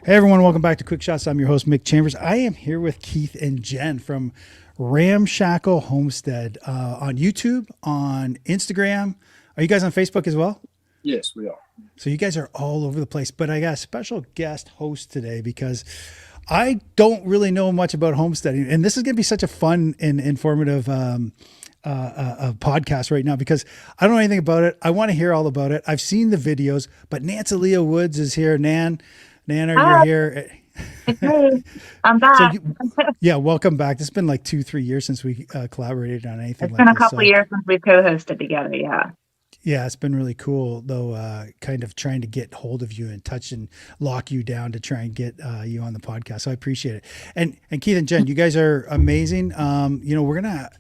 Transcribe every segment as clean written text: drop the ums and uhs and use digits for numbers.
Hey everyone, welcome back to Quick Shots. I'm your host, Mick Chambers. I am here with Keith and Jen from Ramshackle Homestead on YouTube, on Instagram. Are you guys on Facebook as well? Yes, we are. So you guys are all over the place, but I got a special guest host today because I don't really know much about homesteading, and this is going to be such a fun and informative podcast right now because I don't know anything about it. I want to hear all about it. I've seen the videos, but Nancylia Woods is here. Nan, you're Hi, here. hey, I'm So back. yeah, welcome back. It's been like 2, 3 years since we collaborated on anything It's been like a this. couple So of years since we've co-hosted together. Yeah. yeah, it's been really cool though. Kind of trying to get hold of you and touch and lock you down to try and get you on the podcast. So I appreciate it. And Keith and Jen, you guys are amazing. We're gonna.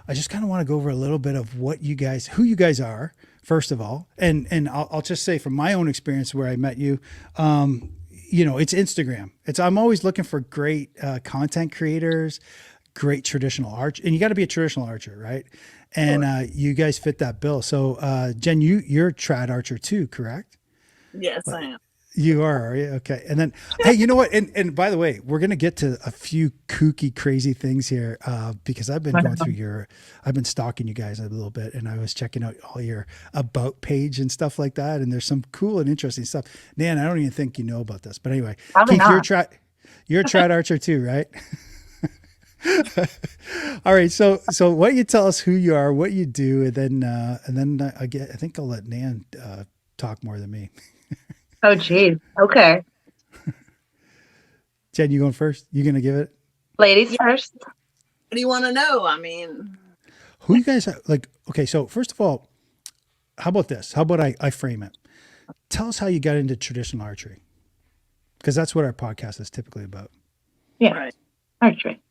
I just kind of want to go over a little bit of who you guys are, first of all, and I'll just say from my own experience where I met you. It's Instagram. I'm always looking for great content creators, great traditional arch, and you got to be a traditional archer, right? And Right. you guys fit that bill. So, Jen, you're a trad archer too, correct? Yes, But I am. you are you? Okay. And then, hey, you know what? And by the way, we're gonna get to a few kooky, crazy things here because I've been stalking you guys a little bit, and I was checking out all your about page and stuff like that. And there's some cool and interesting stuff. Nan, I don't even think you know about this, but anyway, Probably Keith, not. you're a trad archer too, right? All right. So why don't you tell us who you are, what you do, and then I think I'll let Nan talk more than me. Oh, geez. Okay. Jen, you going first? You gonna give it? Ladies Yeah. first. What do you want to know? I mean, Who you guys like? Okay, so first of all, how about this? How about I frame it? Tell us how you got into traditional archery, because that's what our podcast is typically about. Yeah. right. Archery.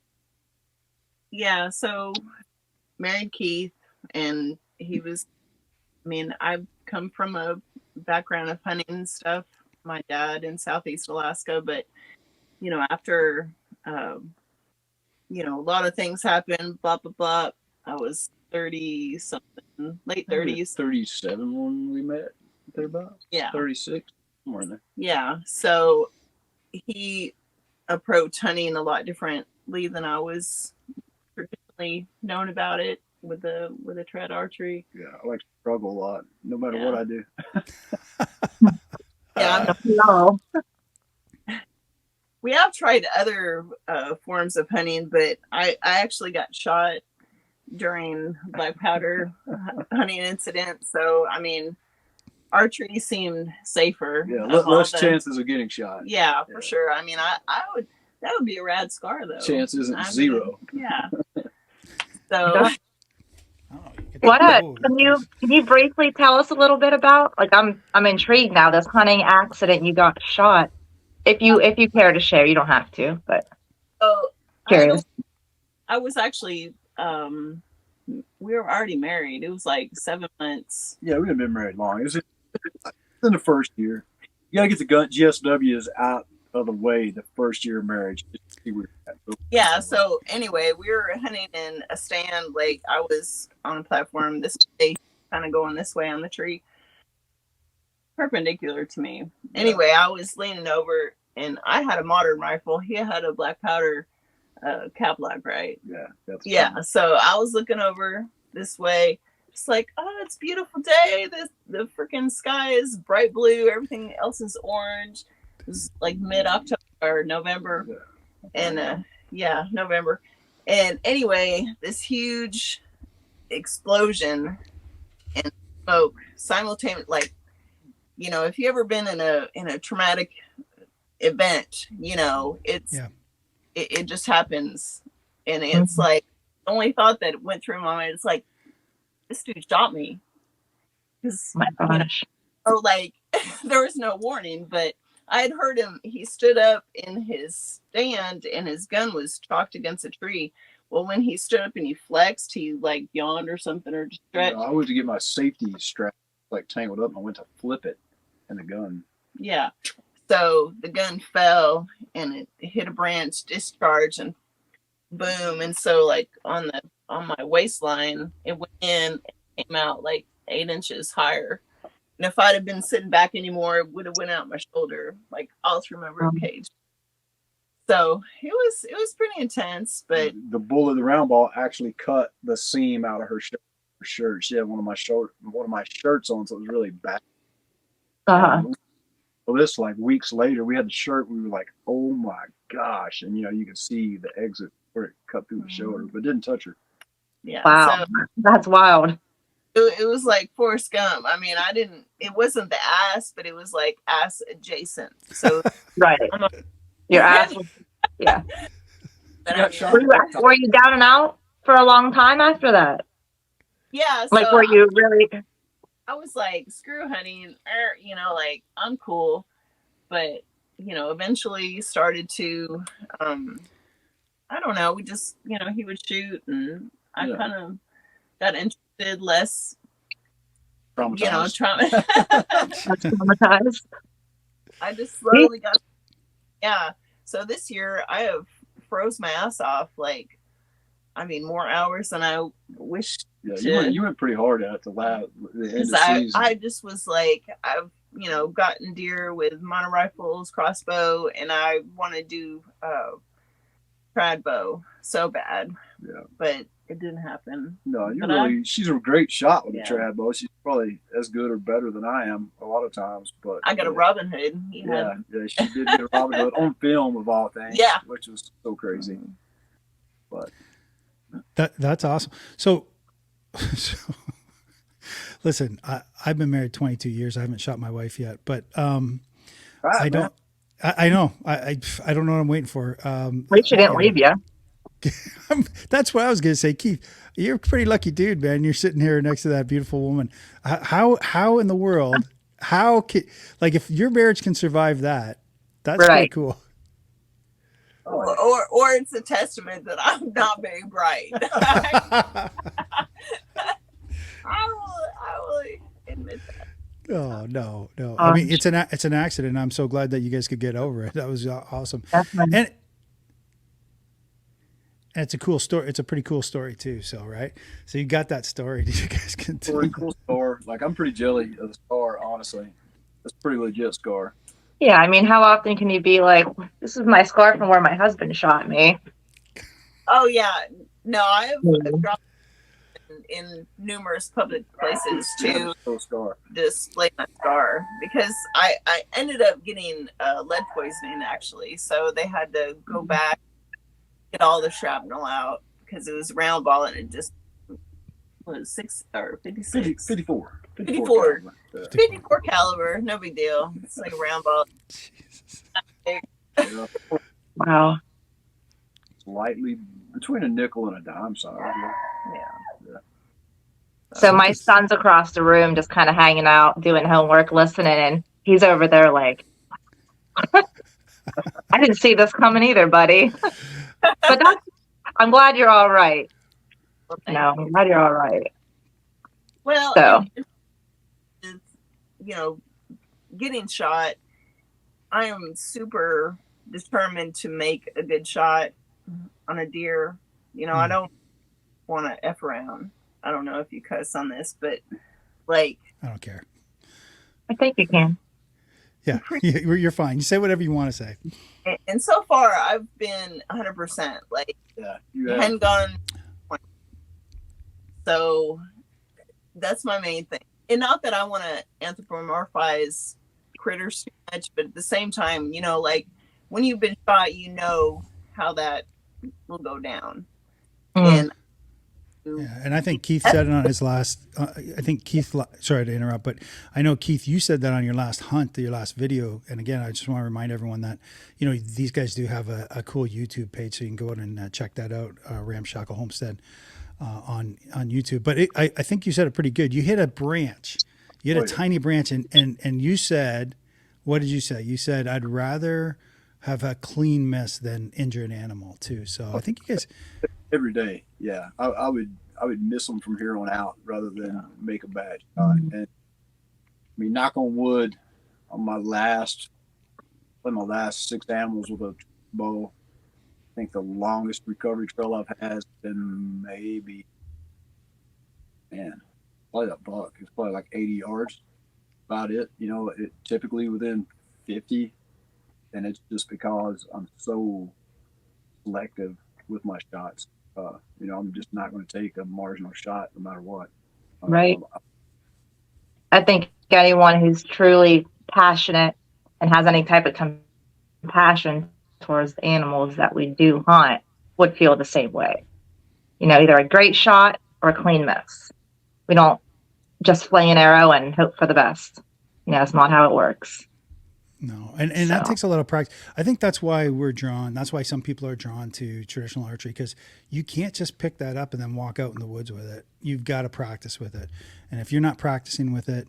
Yeah. So married Keith, and I've come from a background of hunting and stuff. My dad in Southeast Alaska, but, after, a lot of things happened, blah, blah, blah. I was 30 something, late I think we were 30s. 37 when we met, thereabouts. Yeah. 36, somewhere in there. Yeah. So he approached hunting a lot differently than I was traditionally known about it with the tread archery. Yeah, I like to struggle a lot, no matter Yeah. what I do. Yeah, No. we have tried other forms of hunting, but I actually got shot during black powder hunting incident. So archery seemed safer. Yeah, of all less the- chances of getting shot. Yeah, for Yeah. sure. I would. That would be a rad scar, though. Chance isn't I mean, zero. Yeah. So Yeah. Oh, you get What that- oh, can you briefly tell us a little bit about? Like, I'm intrigued now. This hunting accident, you got shot. If you care to share, you don't have to, but oh, curious. I was actually we were already married. It was like 7 months. Yeah, we haven't been married long. It was in the first year. You got to get the GSWs out of the way the first year of marriage. Just to see where you're at. Yeah. So anyway, we were hunting in a stand. Like I was on a platform this way, kind of going this way on the tree, perpendicular to me. Anyway, I was leaning over, and I had a modern rifle. He had a black powder cap lock, right? Yeah, that's Yeah. So I was looking over this way, just like, oh, it's a beautiful day. The freaking sky is bright blue. Everything else is orange. It was like mid-October or November. And November. And anyway, this huge explosion and smoke simultaneously, like, if you ever been in a traumatic event, it's Yeah. it just happens. And it's like the only thought that went through my mind is like, this dude shot me. Because My gosh. or like there was no warning, but I had heard him. He stood up in his stand and his gun was chalked against a tree. Well, when he stood up and he flexed, he like yawned or something or just stretched. I went to get my safety strap like tangled up, and I went to flip it, and the gun. Yeah. So the gun fell and it hit a branch, discharged, and boom. And so like on my waistline, it went in and came out like 8 inches higher. And if I'd have been sitting back anymore, it would have went out my shoulder, like all through my rib cage. So it was pretty intense, but the bullet of the round ball actually cut the seam out of her shirt. She had one of my shirts on, so it was really bad. So this, like, weeks later, we had the shirt. We were like, "Oh my gosh!" And you could see the exit where it cut through the shoulder, but didn't touch her. Yeah, wow, so that's wild. it was like Forrest Gump. I mean, it wasn't the ass, but it was like ass adjacent. So Right, your ass was, yeah. But Were you down and out for a long time after that? Yeah. Like, So were you really? I was like, screw hunting, like, I'm cool. But, eventually started to, I don't know, we just, he would shoot and I kind of got interested, less, Traumatized. Traumatized. I just slowly got, So this year I have froze my ass off, like, I mean, more hours than I wished. Yeah, you went pretty hard at the end of the season. I just was like, I've gotten deer with mono rifles, crossbow, and I want to do trad bow so bad. Yeah, but it didn't happen. No, she's a great shot with a trad bow. She's probably as good or better than I am a lot of times. But I got a Robin Hood. Yeah, she did get a Robin Hood on film of all things. Yeah, which was so crazy. But that's awesome. So listen, I've been married 22 years. I haven't shot my wife yet, but I don't. I know. I don't know what I'm waiting for. Wait, she didn't leave you. That's what I was going to say, Keith. You're a pretty lucky dude, man. You're sitting here next to that beautiful woman. How in the world? If your marriage can survive that, that's pretty cool. Or it's a testament that I'm not very bright. I will admit that. Oh no! I mean, it's an accident. I'm so glad that you guys could get over it. That was awesome. And it's a cool story. It's a pretty cool story too. So right. So you got that story. Did you guys continue? Cool scar. Like, I'm pretty jelly of the scar. Honestly, it's a pretty legit scar. Yeah, I mean, how often can you be like, "This is my scar from where my husband shot me"? Oh yeah, no, I've dropped in numerous public places to display my scar because I ended up getting lead poisoning actually, so they had to go back, get all the shrapnel out because it was round ball and it just was 54 caliber, no big deal. It's like a round ball. Wow. Slightly between a nickel and a dime size. Yeah. So my son's across the room just kind of hanging out, doing homework, listening, and he's over there like, I didn't see this coming either, buddy. But I'm glad you're all right. I'm glad you're all right. Well, so. Getting shot, I am super determined to make a good shot on a deer. I don't want to F around. I don't know if you cuss on this, but like, I don't care. I think you can. Yeah, you're fine. You say whatever you want to say. And so far, I've been 100%. Like, handgun. So that's my main thing. And not that I want to anthropomorphize critters too much, but at the same time, like when you've been shot, how that will go down. And I think Keith said it on his last. Sorry to interrupt, but I know Keith, you said that on your last hunt, your last video. And again, I just want to remind everyone that these guys do have a cool YouTube page, so you can go out and check that out. Ramshackle Homestead on YouTube. But I think you said it pretty good. You hit a branch, you hit a tiny branch, and you said, what did you say? You said, I'd rather have a clean miss than injure an animal too. So I think you guys. Every day, yeah. I would miss them from here on out rather than make a bad shot. And I mean, knock on wood, on my last 6 animals with a bow, I think the longest recovery trail I've had has been probably that buck. It's probably like 80 yards. about it. You know, it typically within 50, and it's just because I'm so selective with my shots. You know, I'm just not going to take a marginal shot no matter what. Right. I think anyone who's truly passionate and has any type of compassion towards the animals that we do hunt would feel the same way. You know, either a great shot or a clean miss. We don't just fling an arrow and hope for the best. You know, it's not how it works. No, and that takes a lot of practice. I think that's why we're drawn. That's why some people are drawn to traditional archery, because you can't just pick that up and then walk out in the woods with it. You've got to practice with it, and if you're not practicing with it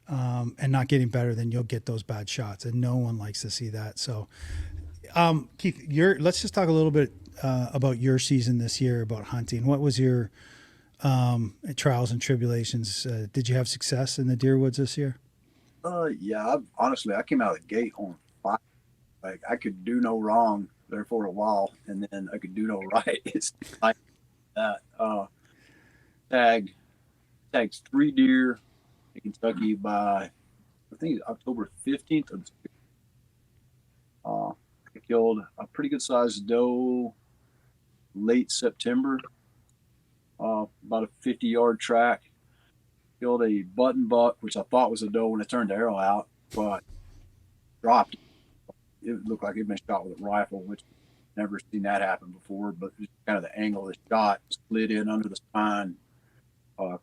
and not getting better, then you'll get those bad shots, and no one likes to see that. So, Keith, let's just talk a little bit about your season this year, about hunting. What was your trials and tribulations? Did you have success in the deer woods this year? Yeah, honestly, I came out of the gate on fire. Like, I could do no wrong there for a while, and then I could do no right. It's like that. Tagged 3 deer in Kentucky by, I think, October 15th. I killed a pretty good sized doe late September, about a 50-yard track. Killed a button buck, which I thought was a doe when I turned the arrow out, but dropped. It looked like it'd been shot with a rifle, which I've never seen that happen before. But just kind of the angle of the shot, slid in under the spine,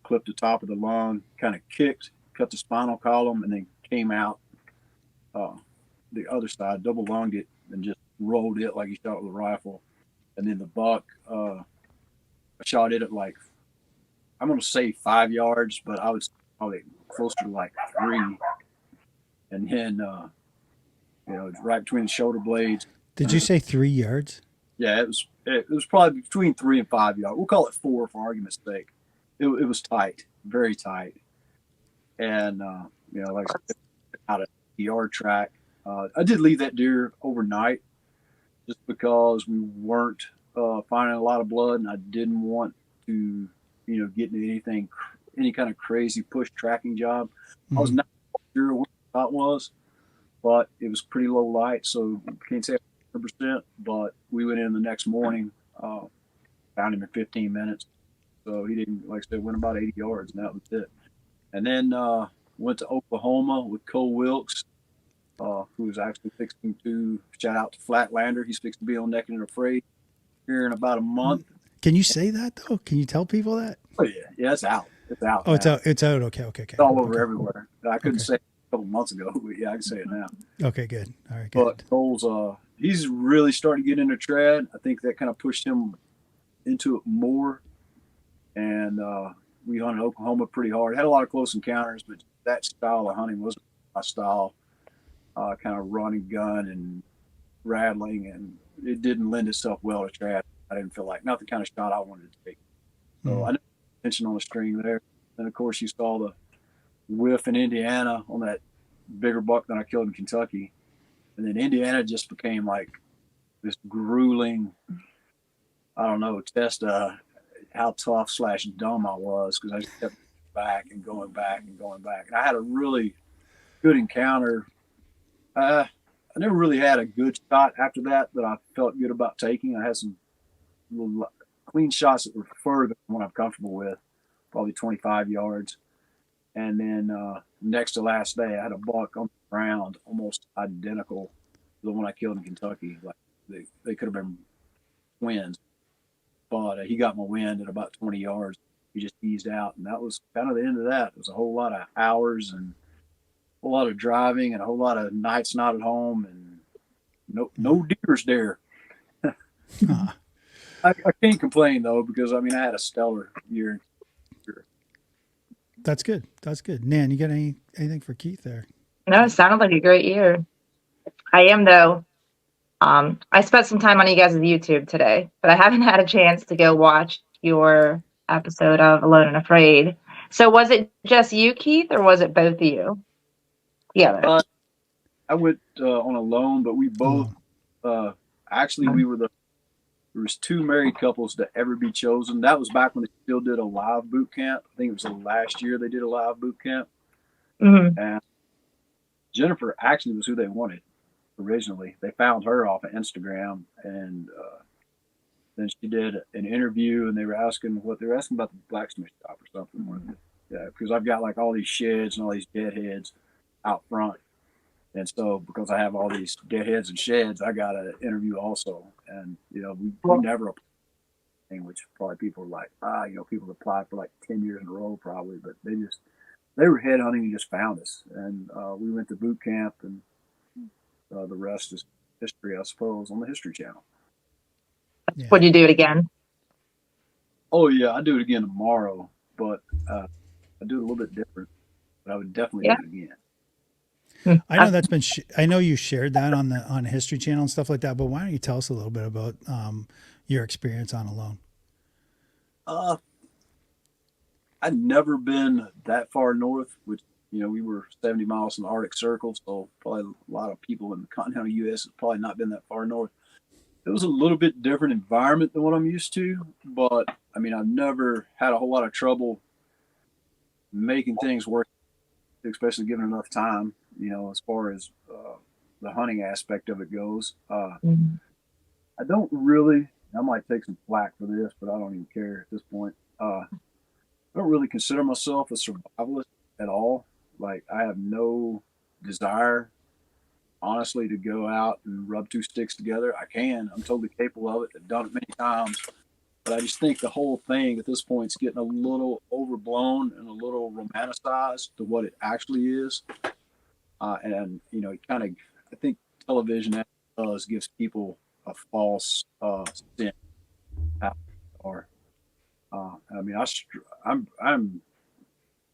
clipped the top of the lung, kind of kicked, cut the spinal column, and then came out the other side, double lunged it, and just rolled it like he shot with a rifle. And then the buck, I shot it at like, I'm going to say 5 yards, but I was probably closer to like 3. And then, you know, right between the shoulder blades. Did you say 3 yards? Yeah, it was probably between 3 and 5 yards. We'll call it 4 for argument's sake. It was tight, very tight. And, you know, like I said, out of the yard track. I did leave that deer overnight just because we weren't finding a lot of blood, and I didn't want to, you know, get into any kind of crazy push tracking job. I was not sure what the shot was, but it was pretty low light, so can't say 100%. But we went in the next morning, found him in 15 minutes. So he didn't, like I said, went about 80 yards, and that was it. And then went to Oklahoma with Cole Wilkes, who's actually fixing to, shout out to Flatlander. He's fixing to be on Naked and Afraid here in about a month. Can you say that though? Can you tell people that? Oh yeah, it's out. It's out. Oh, now. It's out. Okay. It's all over everywhere. I couldn't say it a couple months ago, but yeah, I can say it now. Okay, good. All right, good. But Cole's, he's really starting to get into trad. I think that kind of pushed him into it more. And we hunted Oklahoma pretty hard. Had a lot of close encounters, but that style of hunting wasn't my style. Kind of run and gun and rattling, and it didn't lend itself well to trad. I didn't feel like, not the kind of shot I wanted to take. So I didn't pay attention on the string there. And of course, you saw the whiff in Indiana on that bigger buck than I killed in Kentucky. And then Indiana just became like this grueling, I don't know, test how tough / dumb I was, because I just kept back and going back and going back. And I had a really good encounter. I never really had a good shot after that I felt good about taking. I had some little clean shots that were further than what I'm comfortable with, probably 25 yards. And then next to last day, I had a buck on the ground almost identical to the one I killed in Kentucky. Like they could have been twins, but he got my wind at about 20 yards. He just eased out, and that was kind of the end of that. It was a whole lot of hours and a whole lot of driving and a whole lot of nights not at home, and no deers there. I can't complain though, because I mean I had a stellar year. That's good. That's good. Nan, you got anything for Keith there? No, it sounded like a great year. I am though. I spent some time on you guys' YouTube today, but I haven't had a chance to go watch your episode of Alone and Afraid. So was it just you, Keith, or was it both of you? Yeah. I went on Alone, but we both actually we were there was 2 married couples to ever be chosen. That was back when they still did a live boot camp. I think it was the last year they did a live boot camp. Mm-hmm. And Jennifer actually was who they wanted originally. They found her off of Instagram, and then she did an interview, and they were asking about the blacksmith shop or something. Yeah, because I've got like all these sheds and all these deadheads out front, and so because I have all these deadheads and sheds, I got an interview also. And we never applied, which probably people are like, people applied for like 10 years in a row probably, but they were headhunting and just found us, and we went to boot camp, and the rest is history, I suppose, on the History Channel. Yeah. Would you do it again? Oh yeah, I do it again tomorrow, but I do it a little bit different. But I would definitely do it again. I know that's been. I know you shared that on the History Channel and stuff like that. But why don't you tell us a little bit about your experience on Alone? I'd never been that far north, which we were 70 miles in the Arctic Circle, so probably a lot of people in the continental U.S. have probably not been that far north. It was a little bit different environment than what I'm used to, but I mean, I've never had a whole lot of trouble making things work, especially given enough time, as far as the hunting aspect of it goes. I might take some flack for this, but I don't even care at this point. I don't really consider myself a survivalist at all. Like, I have no desire, honestly, to go out and rub two sticks together. I'm totally capable of it. I've done it many times, but I just think the whole thing at this point is getting a little overblown and a little romanticized to what it actually is. And I think television gives people a false sense of how they are. I mean,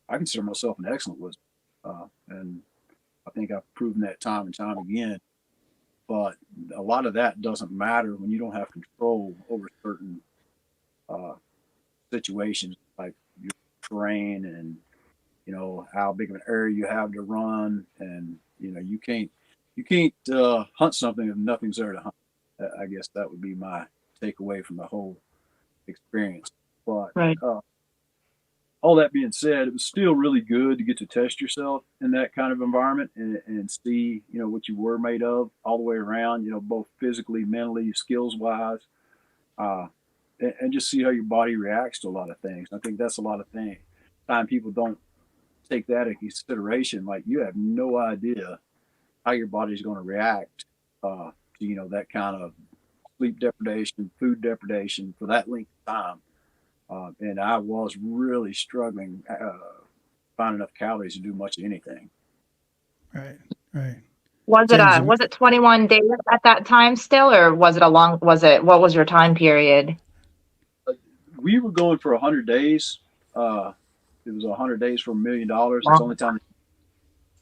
I consider myself an excellent wizard, and I think I've proven that time and time again. But a lot of that doesn't matter when you don't have control over certain situations, like your terrain and how big of an area you have to run, and you can't hunt something if nothing's there to hunt. I guess that would be my takeaway from the whole experience. But Right. All that being said, it was still really good to get to test yourself in that kind of environment and see, what you were made of all the way around, both physically, mentally, skills wise, and just see how your body reacts to a lot of things. I think that's a lot of things. Time people don't take that into consideration. Like, you have no idea how your body's going to react to, that kind of sleep deprivation, food deprivation for that length of time. And I was really struggling find enough calories to do much of anything. Right, right. Was it 21 days at that time still, or was it what was your time period? We were going for 100 days. It was 100 days for $1 million. It's the only time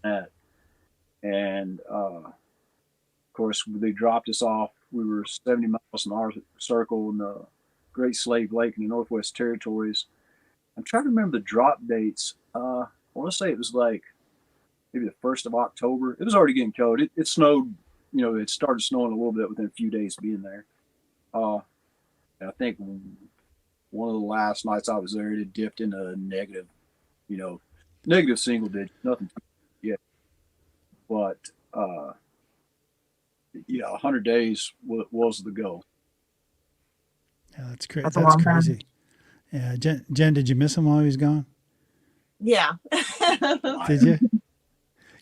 that. And of course, they dropped us off. We were 70 miles in our circle in the Great Slave Lake in the Northwest Territories. I'm trying to remember the drop dates. I want to say it was like maybe the 1st of October. It was already getting cold. It snowed, it started snowing a little bit within a few days of being there. And I think one of the last nights I was there, it dipped into negative single digit, nothing yet. But, 100 days was the goal. Yeah, that's crazy. That's a That's long time. crazy. Yeah, Jen, did you miss him while he was gone? Yeah. Did you?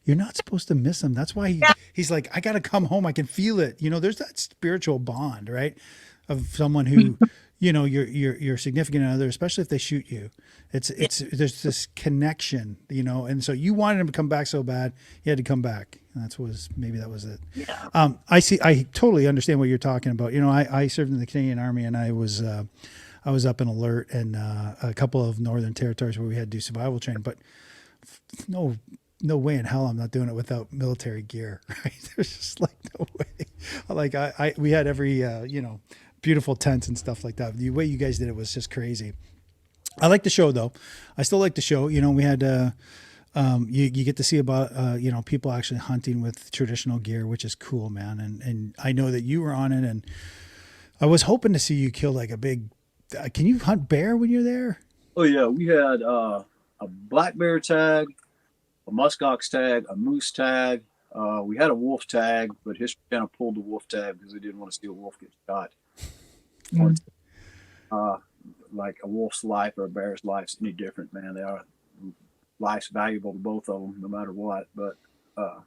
You're not supposed to miss him. That's why he's like, I got to come home. I can feel it. There's that spiritual bond, right? Of someone who, your significant other, especially if they shoot you. There's this connection, and so you wanted him to come back so bad, he had to come back. And maybe that was it. Yeah. I totally understand what you're talking about. I served in the Canadian Army, and I was up in Alert and a couple of northern territories where we had to do survival training, but no way in hell I'm not doing it without military gear, right? There's just like no way. Like we had every, beautiful tents and stuff like that. The way you guys did it was just crazy. I like the show though. I still like the show. We had, you get to see about, people actually hunting with traditional gear, which is cool, man. And I know that you were on it, and I was hoping to see you kill like a big, can you hunt bear when you're there? Oh yeah. We had, a black bear tag, a muskox tag, a moose tag, We had a wolf tag, but History Channel pulled the wolf tag because they didn't want to see a wolf get shot. Like a wolf's life or a bear's life is any different, man. They are life's valuable to both of them, no matter what. But I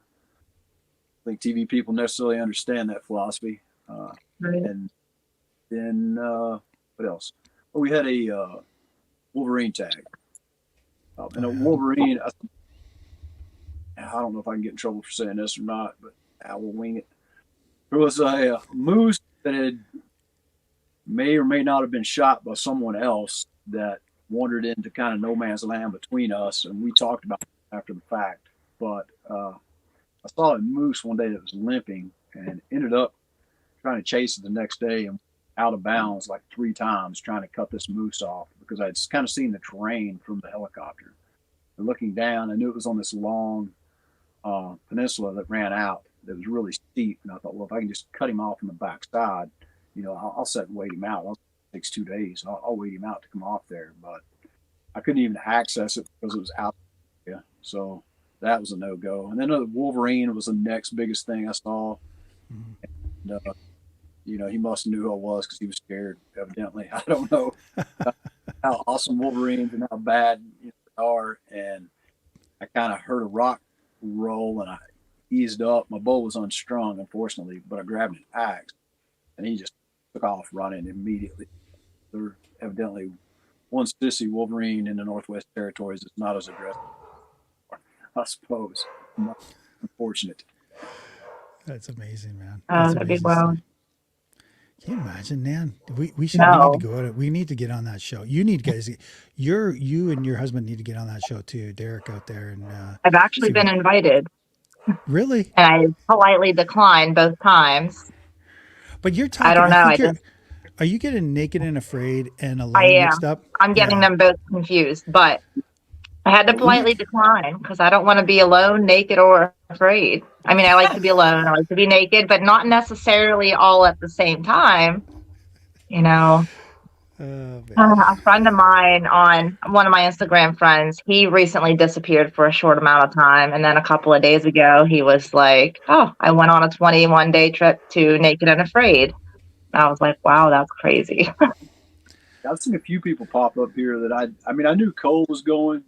think TV people necessarily understand that philosophy. And then what else? Well, we had a Wolverine tag, and a Wolverine. I don't know if I can get in trouble for saying this or not, but I will wing it. There was a moose that may or may not have been shot by someone else that wandered into kind of no man's land between us, and we talked about it after the fact. But I saw a moose one day that was limping and ended up trying to chase it the next day and out of bounds like 3 times trying to cut this moose off because I'd kind of seen the terrain from the helicopter. And looking down, I knew it was on this long peninsula that ran out that was really steep, and I thought, well, if I can just cut him off on the backside, I'll sit and wait him out. It takes 2 days. I'll wait him out to come off there, but I couldn't even access it because it was out there. So that was a no-go. And then the Wolverine was the next biggest thing I saw. And, he must have knew who I was because he was scared, evidently. I don't know how awesome Wolverines and how bad they are. And I kind of heard a rock roll and I eased up. My bow was unstrung, unfortunately, but I grabbed an axe and he just took off running immediately. There evidently one sissy Wolverine in the Northwest Territories is not as aggressive, I suppose. Unfortunate. That's amazing, man. That'd be wild. Can you imagine, man? We need to go out. We need to get on that show. You need guys. You and your husband need to get on that show too, Derek, out there. And I've actually been invited. Really? And I politely declined both times. But you're talking. I don't know. Are you getting Naked and Afraid and Alone mixed up? I'm getting them both confused, but I had to politely decline because I don't want to be alone, naked, or afraid. I mean, I like to be alone. I like to be naked, but not necessarily all at the same time. A friend of mine on one of my Instagram friends, he recently disappeared for a short amount of time. And then a couple of days ago, he was like, oh, I went on a 21-day trip to Naked and Afraid. And I was like, wow, that's crazy. I've seen a few people pop up here that I knew Cole was going.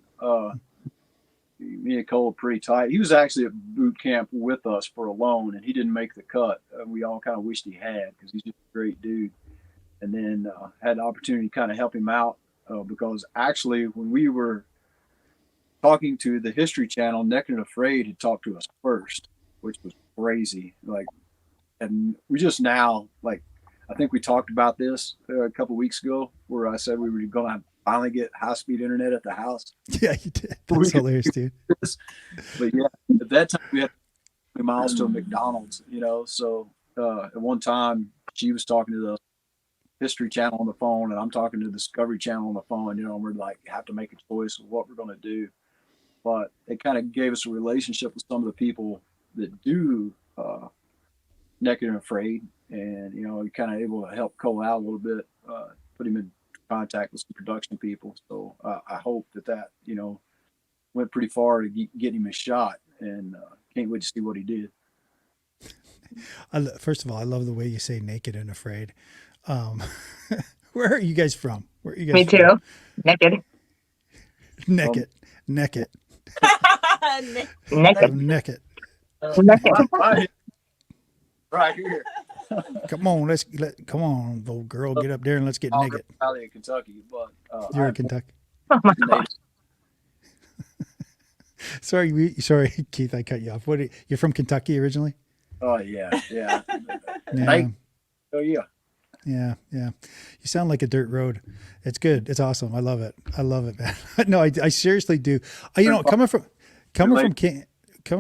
Me and Cole were pretty tight. He was actually at boot camp with us for Alone, and he didn't make the cut. We all kind of wished he had because he's just a great dude. And then had the opportunity to kind of help him out because actually when we were talking to the History Channel, Naked and Afraid had talked to us first, which was crazy. And we just now, I think we talked about this a couple of weeks ago where I said we were going to finally get high-speed internet at the house. Yeah, you did. That's hilarious, dude. But yeah, at that time we had 20 miles to a McDonald's, so at one time she was talking to the History Channel on the phone and I'm talking to the Discovery Channel on the phone, and we're like, have to make a choice of what we're going to do. But it kind of gave us a relationship with some of the people that do Naked and Afraid, and kind of able to help Cole out a little bit, put him in contact with some production people. So I hope that went pretty far to get him a shot, and can't wait to see what he did. First of all, I love the way you say Naked and Afraid. Where are you guys from? Where are you guys Me too. from? Naked. Naked. Naked. Naked. Right here. Come on, come on, little girl, get up there and let's get naked. Probably in Kentucky, but you're in Kentucky. Oh my God. Sorry, Keith, I cut you off. You're from Kentucky originally? Oh yeah. Yeah. Oh yeah. Yeah. You sound like a dirt road. It's good. It's awesome. I love it, man. No, I seriously do. Coming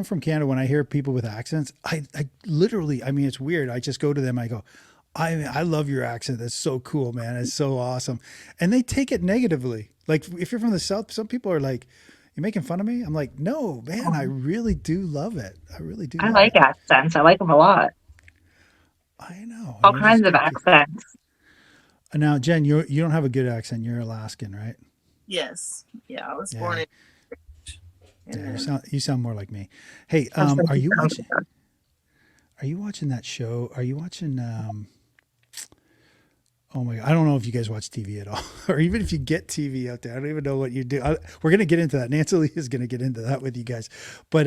from Canada, when I hear people with accents, I literally, it's weird. I just go to them. I go, I love your accent. That's so cool, man. It's so awesome. And they take it negatively. Like if you're from the South, some people are like, you're making fun of me? I'm like, no, man, I really do love it. I really do. I like accents. I like them a lot. I know. All kinds of accents. Now, Jen, you don't have a good accent. You're Alaskan, right? Yes. Yeah, I was born in. And Yeah, then you sound more like me. Hey, Sometimes are it you sounds watching? good. Are you watching that show? Are you watching? Oh my God, I don't know if you guys watch TV at all, or even if you get TV out there. I don't even know what you do. We're gonna get into that. Nancylia is gonna get into that with you guys, but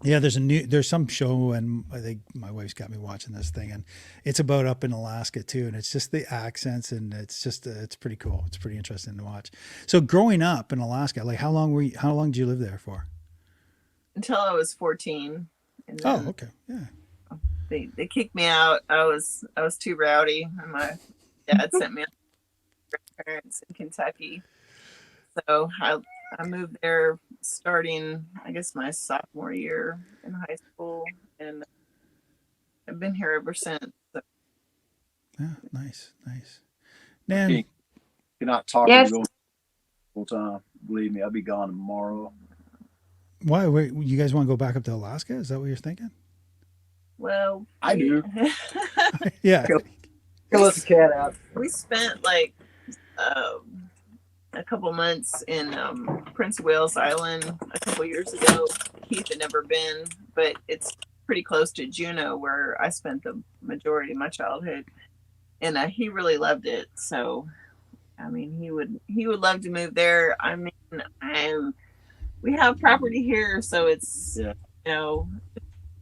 yeah, there's some show, and I think my wife's got me watching this thing, and it's about up in Alaska too, and it's just the accents, and it's pretty cool. It's pretty interesting to watch. So growing up in Alaska, like how long did you live there for? until I was 14, and Oh, then okay, yeah. they kicked me out. I was too rowdy, and my dad sent me to my parents in Kentucky. So I moved there starting, I guess, my sophomore year in high school, and I've been here ever since. So, Yeah, nice, nice. Okay, Nan, you're not talking Yes. to go full time. Believe me, I'll be gone tomorrow. why you guys want to go back up to Alaska? Is that what you're thinking? well, I do. Yeah. Go let the cat out. we spent like a couple months in Prince of Wales Island a couple years ago. Keith had never been, but it's pretty close to Juneau, where I spent the majority of my childhood, and he really loved it. So, I mean, he would love to move there. I mean, we have property here, so it's Yeah.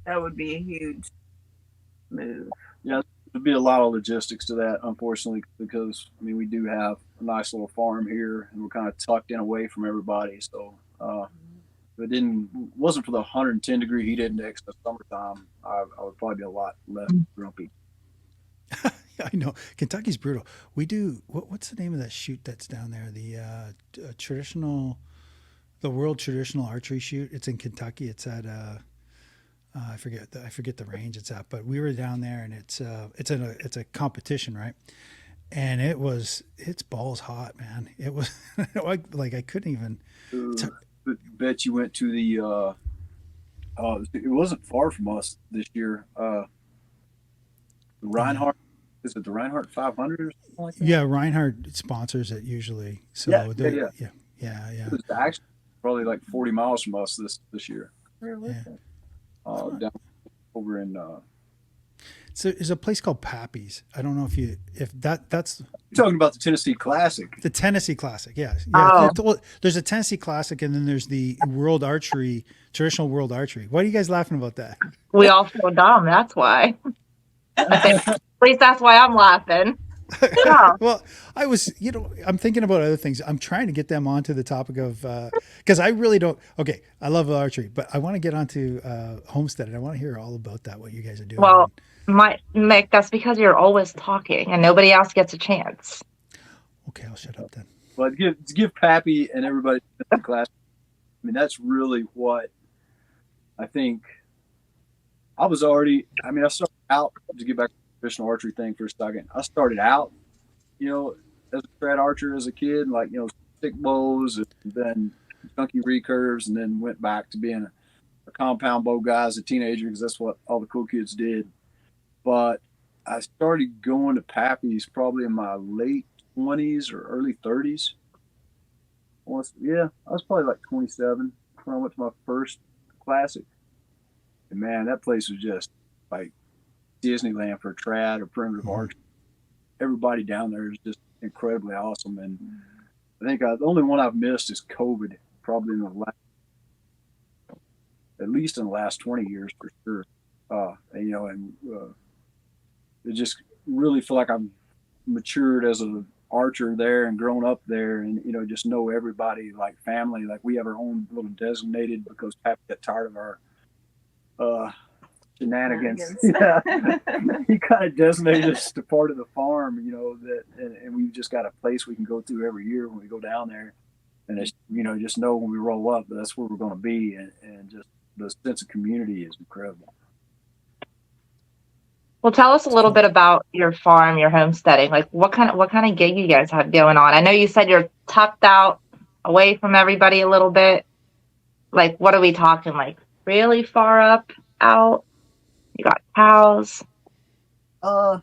That would be a huge move. There'd be a lot of logistics to that, unfortunately, because I mean we do have a nice little farm here, and we're kind of tucked in away from everybody. So if it wasn't for the 110-degree heat index in the summertime, I would probably be a lot less grumpy. I know Kentucky's brutal. We do what's the name of that shoot that's down there? The the World Traditional Archery Shoot. It's in Kentucky. It's at I forget the range it's at, but we were down there, and it's a competition, right? And it's balls hot, man. It was like I couldn't even. Bet you went to the. It wasn't far from us this year. Reinhardt, is it the Reinhardt 500 or something like that? Yeah, Reinhardt sponsors it usually. So Yeah. yeah. It was actually probably like 40 miles from us this year. Where was Yeah. it? Down over in. So there's a place called Pappy's. I don't know if that's You're talking about the Tennessee Classic. the Tennessee Classic. Yeah, Oh. Well, there's a Tennessee Classic, and then there's the World Archery, traditional World Archery. Why are you guys laughing about that? We all feel dumb. That's why. At least that's why I'm laughing. Yeah. Well, I was, I'm thinking about other things. I'm trying to get them onto the topic of, because I really don't. Okay, I love archery, but I want to get onto homestead, and I want to hear all about that. What you guys are doing. Well, Mick, that's because you're always talking and nobody else gets a chance. Okay, I'll shut up then. But to give Pappy and everybody in the class, I mean, that's really what I think. I started out, to get back to the traditional archery thing for a second. I started out, as a trad archer as a kid, like, stick bows, and then chunky recurves, and then went back to being a compound bow guy as a teenager, because that's what all the cool kids did. But I started going to Pappy's probably in my late 20s or early 30s. I was probably like 27 when I went to my first classic. And man, that place was just like Disneyland for trad or primitive archery. Everybody down there is just incredibly awesome. And I think the only one I've missed is COVID, probably at least in the last 20 years for sure. It just really feel like I've matured as an archer there and grown up there, and just know everybody like family. Like we have our own little designated, because Pappy got tired of our shenanigans. Yeah, he kind of designated us to part of the farm, and we've just got a place we can go to every year when we go down there, and it's just know when we roll up that's where we're going to be, and just the sense of community is incredible. Well, tell us a little bit about your farm, your homesteading. Like what kind of gig you guys have going on? I know you said you're tucked out away from everybody a little bit. Like what are we talking? Like really far up out? You got cows? No,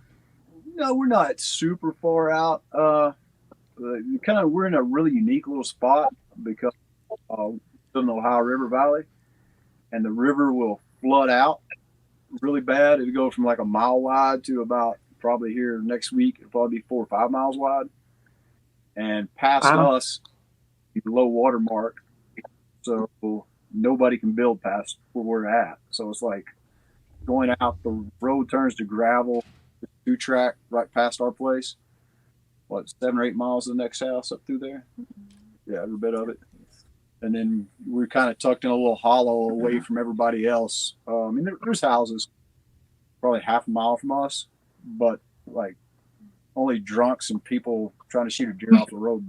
we're not super far out. We're in a really unique little spot, because in the Ohio River Valley, and the river will flood out really bad. It'll go from like a mile wide to about probably here next week. It'll probably be 4 or 5 miles wide. And past us, low water mark. So nobody can build past where we're at. So it's like going out, the road turns to gravel, 2-track right past our place. What, 7 or 8 miles to the next house up through there? Yeah, every bit of it. And then we're kind of tucked in a little hollow away from everybody else. And there's houses probably half a mile from us, but like only drunks and people trying to shoot a deer off the road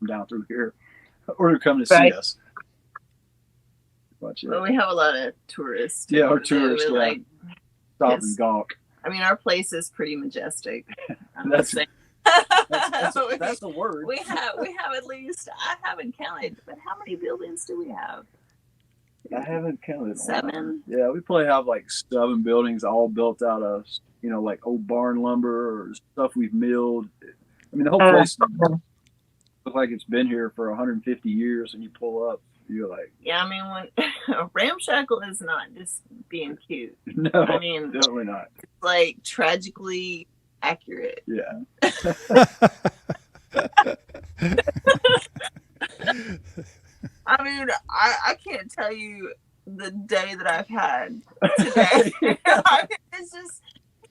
down through here, or they're coming to see us. But, yeah. Well, we have a lot of tourists. Yeah, our tourists like stop and gawk. I mean, our place is pretty majestic. That's the word. We have at least, I haven't counted, but how many buildings do we have? I haven't counted. 7. Yeah, we probably have like 7 buildings, all built out of like old barn lumber or stuff we've milled. I mean, the whole place looks like it's been here for 150 years. And you pull up, you're like, yeah. I mean, when Ramshackle is not just being cute. No, I mean, definitely not. It's like tragically accurate. Yeah. I mean, I can't tell you the day that I've had today. I mean,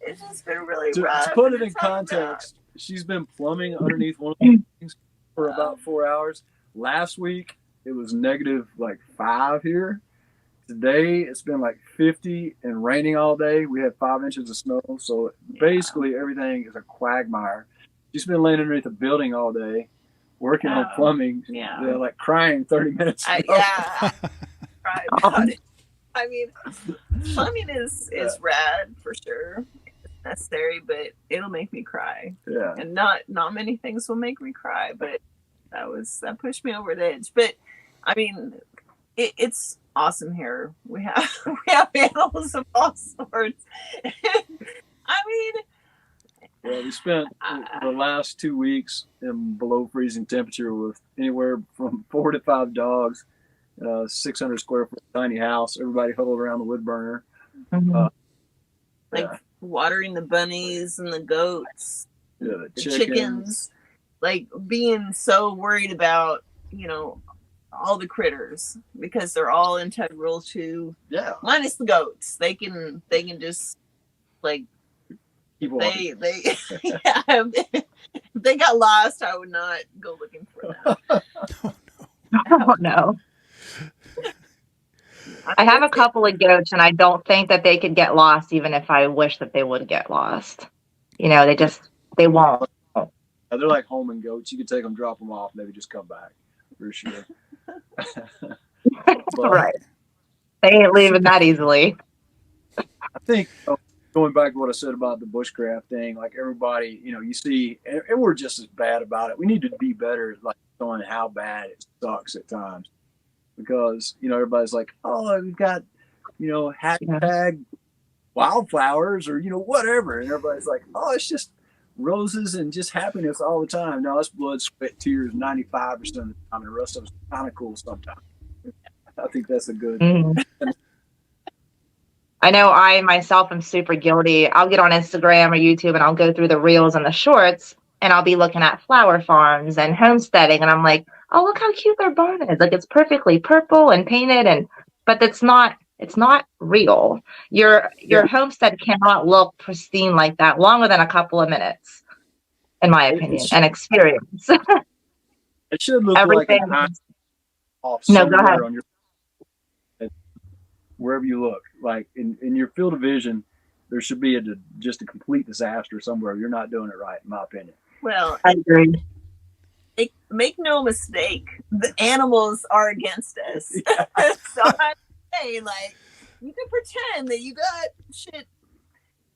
it's just been really rough. To put it in context, she's been plumbing underneath one of the things for about 4 hours. Last week it was negative like 5 here. Today it's been like 50 and raining all day. We had 5 inches of snow, so basically everything is a quagmire. She's been laying underneath a building all day, working on plumbing. Yeah, they're like crying 30 minutes ago. I cried about it. I mean, plumbing is rad for sure. It's necessary, but it'll make me cry. Yeah, and not many things will make me cry, but that pushed me over the edge. But I mean, it's awesome here. We have animals of all sorts. I mean, well, we spent the last 2 weeks in below freezing temperature with anywhere from 4 to 5 dogs, 600 square foot tiny house, everybody huddled around the wood burner. Like watering the bunnies and the goats, the chickens, like being so worried about, all the critters, because they're all integral to, minus the goats. They can just like, they if they got lost, I would not go looking for them. Oh no. I have a couple of goats, and I don't think that they could get lost, even if I wish that they would get lost. They won't. They're like homing goats. You could take them, drop them off, maybe just come back for sure. Right. They ain't leaving that easily. I think going back to what I said about the bushcraft thing, like everybody, you see, and we're just as bad about it. We need to be better, like showing how bad it sucks at times, because everybody's like, oh, we've got hashtag wildflowers or whatever, and everybody's like, oh, it's just roses and just happiness all the time. No, it's blood, sweat, tears 95% of the time, and the rest of it's kind of cool sometimes. I think that's a good. I know I myself am super guilty. I'll get on Instagram or YouTube and I'll go through the reels and the shorts, and I'll be looking at flower farms and homesteading, and I'm like, oh, look how cute their barn is. Like, it's perfectly purple and painted, but it's not real. Your homestead cannot look pristine like that longer than a couple of minutes, in my opinion, and experience. It should look everything. Like off No, go ahead. On your, wherever you look, like in your field of vision, there should be just a complete disaster somewhere. You're not doing it right, in my opinion. Well, I agree. Make no mistake, the animals are against us. Yeah. So I'm saying, like, you can pretend that you got shit,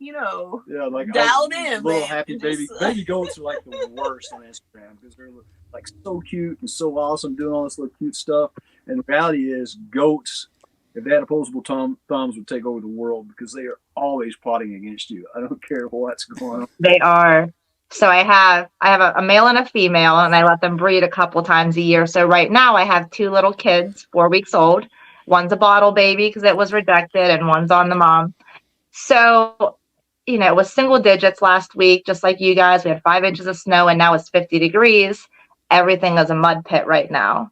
like dialed in. Little happy baby goats are like the worst on Instagram, because they're like so cute and so awesome, doing all this little cute stuff. And the reality is, goats, if they had opposable thumbs, would take over the world, because they are always plotting against you. I don't care what's going on. They are. So I have a male and a female, and I let them breed a couple times a year. So right now I have 2 little kids, 4 weeks old. One's a bottle baby because it was rejected, and one's on the mom. So, it was single digits last week, just like you guys. We had 5 inches of snow, and now it's 50 degrees. Everything is a mud pit right now.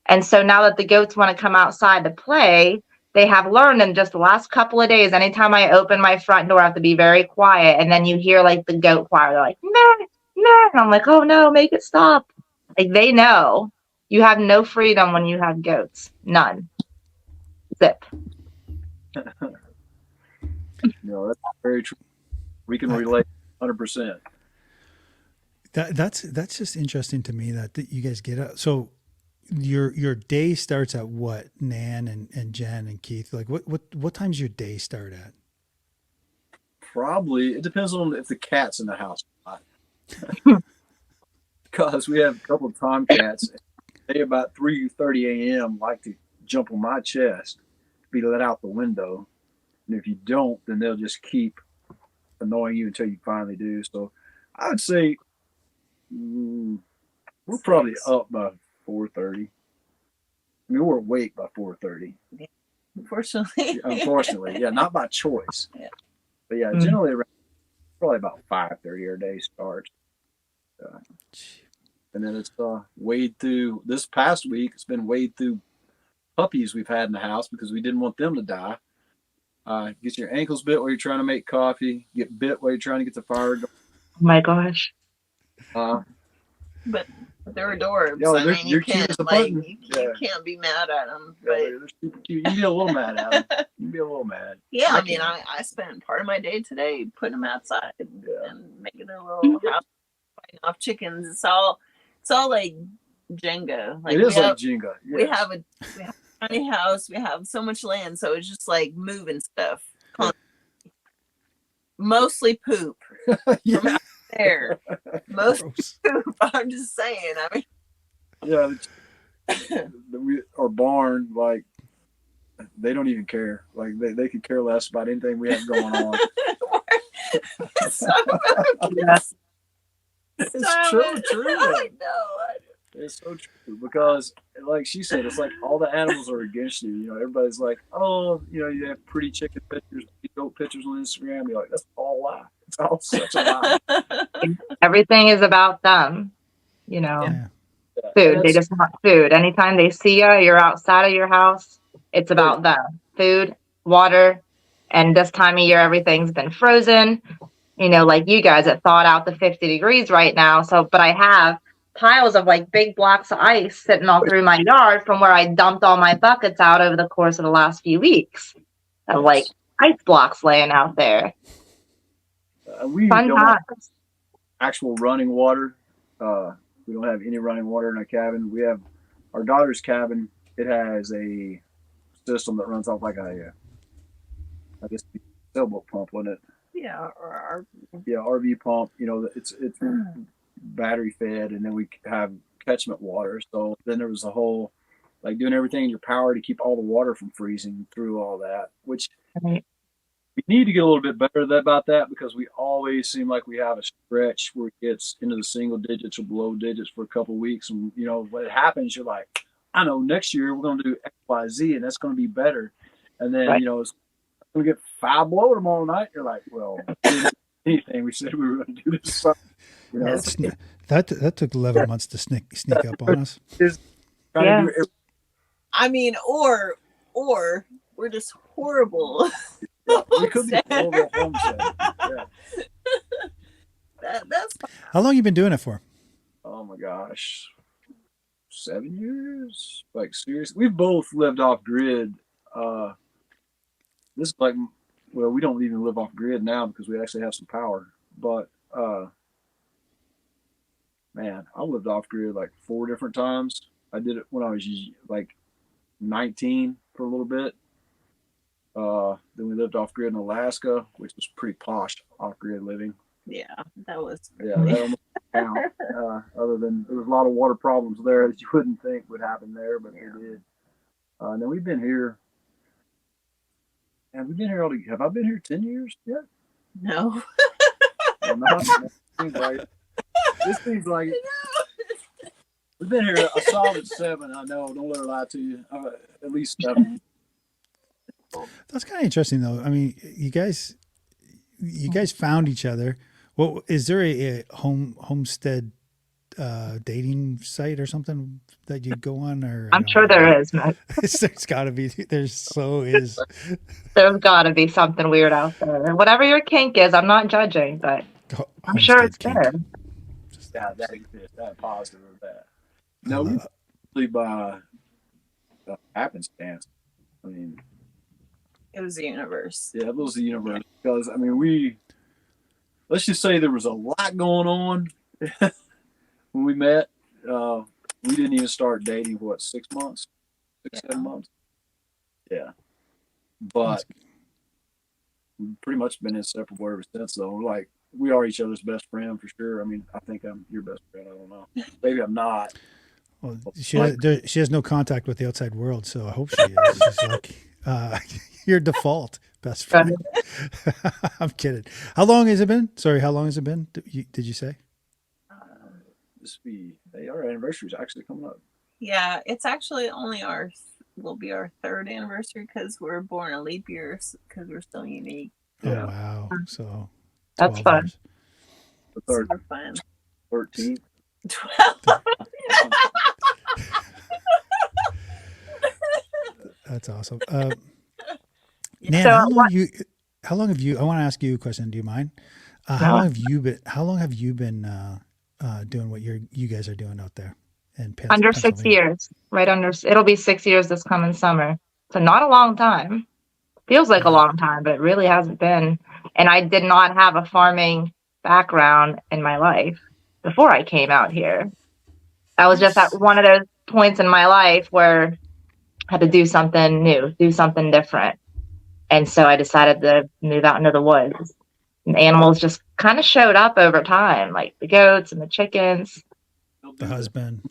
And so now that the goats want to come outside to play, they have learned in just the last couple of days, anytime I open my front door, I have to be very quiet. And then you hear like the goat choir. They're like, meh, meh. And I'm like, oh no, make it stop. Like they know you have no freedom when you have goats. None. Zip. That's very true. We can relate 100%. That's just interesting to me that you guys get up. So your day starts at what, Nan and Jen and Keith? Like what time's your day start at? Probably it depends on if the cat's in the house or not. Because we have a couple of tomcats. They about 3:30 a.m. like to jump on my chest, be let out the window, and if you don't, then they'll just keep annoying you until you finally do. So I would say we're probably up by 4:30. I mean, we're awake by 4:30. Unfortunately, yeah, not by choice. Yeah. But yeah, generally around probably about 5:30 our day starts. And then it's wade through. This past week, it's been wade through puppies we've had in the house because we didn't want them to die. Get your ankles bit while you're trying to make coffee. Get bit while you're trying to get the fire going. Oh my gosh. But they're adorable. Yeah, I mean, you can't you can't be mad at them. Yeah, But they're super cute. You can be a little mad at them. You can be a little mad. yeah, I mean, can't. I spent part of my day today putting them outside and making their little house, fighting off chickens. It's all like Jenga. Like it is like Jenga. Yes. We have a tiny house. We have so much land, so it's just like moving stuff. Mostly poop. Yeah. There, most poop. I'm just saying. I mean, yeah, our barn, like they don't even care. Like they could care less about anything we have going on. Yes. It's true. I know. It's so true because, like she said, it's like all the animals are against you. Everybody's like, oh, you have pretty chicken pictures, goat pictures on Instagram. You're like, that's all a lie. It's all such a lie. Everything is about them. Yeah. Food. They just want food. Anytime they see you're outside of your house, it's about them. Food, water, and this time of year, everything's been frozen. Like you guys, it thawed out to 50 degrees right now. But I have piles of like big blocks of ice sitting all through my yard from where I dumped all my buckets out over the course of the last few weeks. Of like ice blocks laying out there. We Fun don't have times. actual running water. We don't have any running water in our cabin. We have our daughter's cabin. It has a system that runs off like I guess a sailboat pump, wasn't it? Yeah, or RV pump. It's battery fed, and then we have catchment water. So then there was a whole like doing everything in your power to keep all the water from freezing through all that, which Right. we need to get a little bit better about that because we always seem like we have a stretch where it gets into the single digits or below digits for a couple of weeks. And, when it happens, you're like, I know next year we're going to do X, Y, Z, and that's going to be better. And then, Right. it's going to get 5 below tomorrow night. You're like, well, anything we said we were going to do this summer. That took 11 months to sneak up on us. Yeah. I mean, or we're just horrible. We could be horrible homestead. Yeah. That's How long you been doing it for? Oh my gosh. 7 years? Like seriously. We've both lived off grid. This is like, well, we don't even live off grid now because we actually have some power. But man, I lived off grid like 4 different times. I did it when I was like 19 for a little bit. Then we lived off grid in Alaska, which was pretty posh off grid living. that was Yeah, that almost count. Other than there was a lot of water problems there that you wouldn't think would happen there, but they did. And then we've been here. And we've been here have I been here 10 years yet? no. Well, no. seems like it. We've been here a solid 7. I know. Don't let her lie to you. At least 7. That's kind of interesting, though. I mean, you guys found each other. Well, is there a homestead dating site or something that you go on? Or I'm sure there is, Matt. There's got to be. There's is. There's got to be something weird out there. Whatever your kink is, I'm not judging, but I'm sure it's Homestead there. kink. Yeah, that exists. That positive of that. No, we really by happenstance. I mean, It was the universe. yeah, it was the universe. Because I mean, let's just say there was a lot going on when we met. We didn't even start dating for 6 months, 7 months. Yeah, but we've pretty much been inseparable ever since. Though, like we are each other's best friend for sure. I mean, I think I'm your best friend. I don't know. Maybe I'm not. Well, she has no contact with the outside world, so I hope she is. She's like your default best friend. I'm kidding. How long has it been? Sorry, how long has it been? Did you say? Our anniversary is actually coming up. Yeah, it's actually only will be our 3rd anniversary because we're born a leap year because we're so unique. Yeah. Oh wow! So That's fun. years. The third, Super fun. 13th. 12. That's awesome. Yeah. Nan, So how long have you? I want to ask you a question. Do you mind? How long have you been doing what you guys are doing out there in under 6 years, right under. It'll be 6 years this coming summer. So not a long time. Feels like a long time, but it really hasn't been. And I did not have a farming background in my life before I came out here. I was just at one of those points in my life where I had to do something new, do something different. And so I decided to move out into the woods. And animals just kind of showed up over time, like the goats and the chickens, The husband,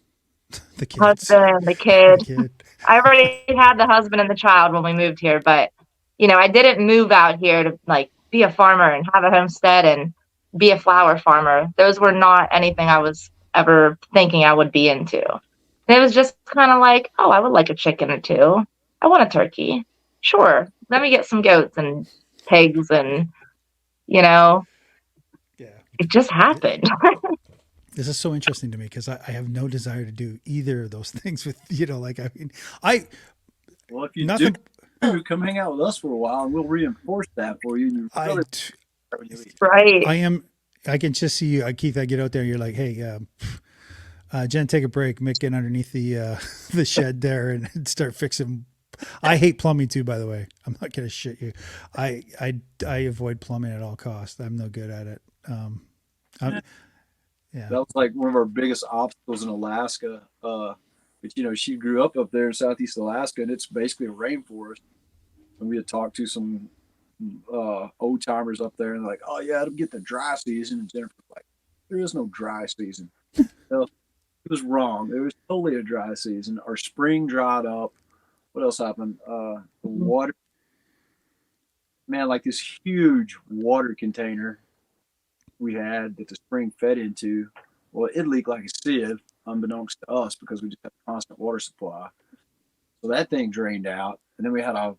the kids, husband, the kid. I already had the husband and the child when we moved here, but I didn't move out here to like be a farmer and have a homestead and be a flower farmer. Those were not anything I was ever thinking I would be into. And it was just kind of like, oh, I would like a chicken or two. I want a turkey. Sure. Let me get some goats and pigs and, Yeah. it just happened. This is so interesting to me because I have no desire to do either of those things with, Well, if you do, come hang out with us for a while and we'll reinforce that for you. Right. I can just see you, Keith, I get out there and you're like, hey, Jen, take a break, Mick, get underneath the shed there and start fixing. I hate plumbing too, by the way. I'm not going to shit you. I avoid plumbing at all costs. I'm no good at it. That was like one of our biggest obstacles in Alaska. But she grew up there in Southeast Alaska, and it's basically a rainforest. And we had talked to some old timers up there, and they're like, "Oh yeah, it'll get the dry season." And Jennifer's like, "There is no dry season." It was wrong. There was totally a dry season. Our spring dried up. What else happened? The water, man, like this huge water container we had that the spring fed into. Well, it leaked like a sieve, unbeknownst to us, because we just had a constant water supply. So that thing drained out, and then we had a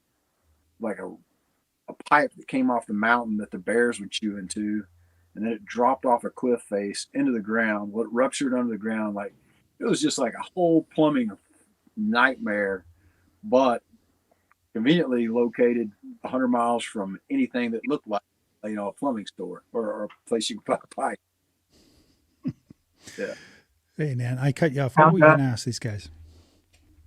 pipe that came off the mountain that the bears would chew into, and then it dropped off a cliff face into the ground. What ruptured under the ground, like it was just like a whole plumbing nightmare, but conveniently located 100 miles from anything that looked like a plumbing store or a place you could buy a pipe. Yeah. Hey, Nan, I cut you off. What were you going to ask these guys?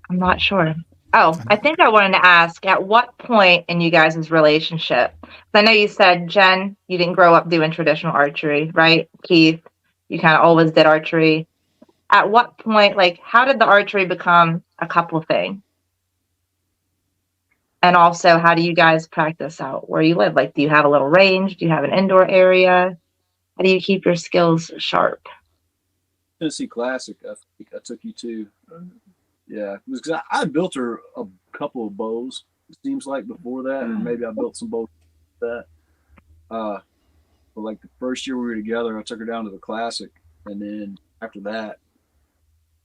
I'm not sure. Oh, I think I wanted to ask, at what point in you guys' relationship? I know you said, Jen, you didn't grow up doing traditional archery, right? Keith, you kind of always did archery. At what point, how did the archery become a couple thing? And also, how do you guys practice out where you live? Do you have a little range? Do you have an indoor area? How do you keep your skills sharp? Tennessee Classic, I think I took you to. Yeah, because I built her a couple of bows. It seems like before that, and maybe I built some bows that. But like the first year we were together, I took her down to the classic, and then after that,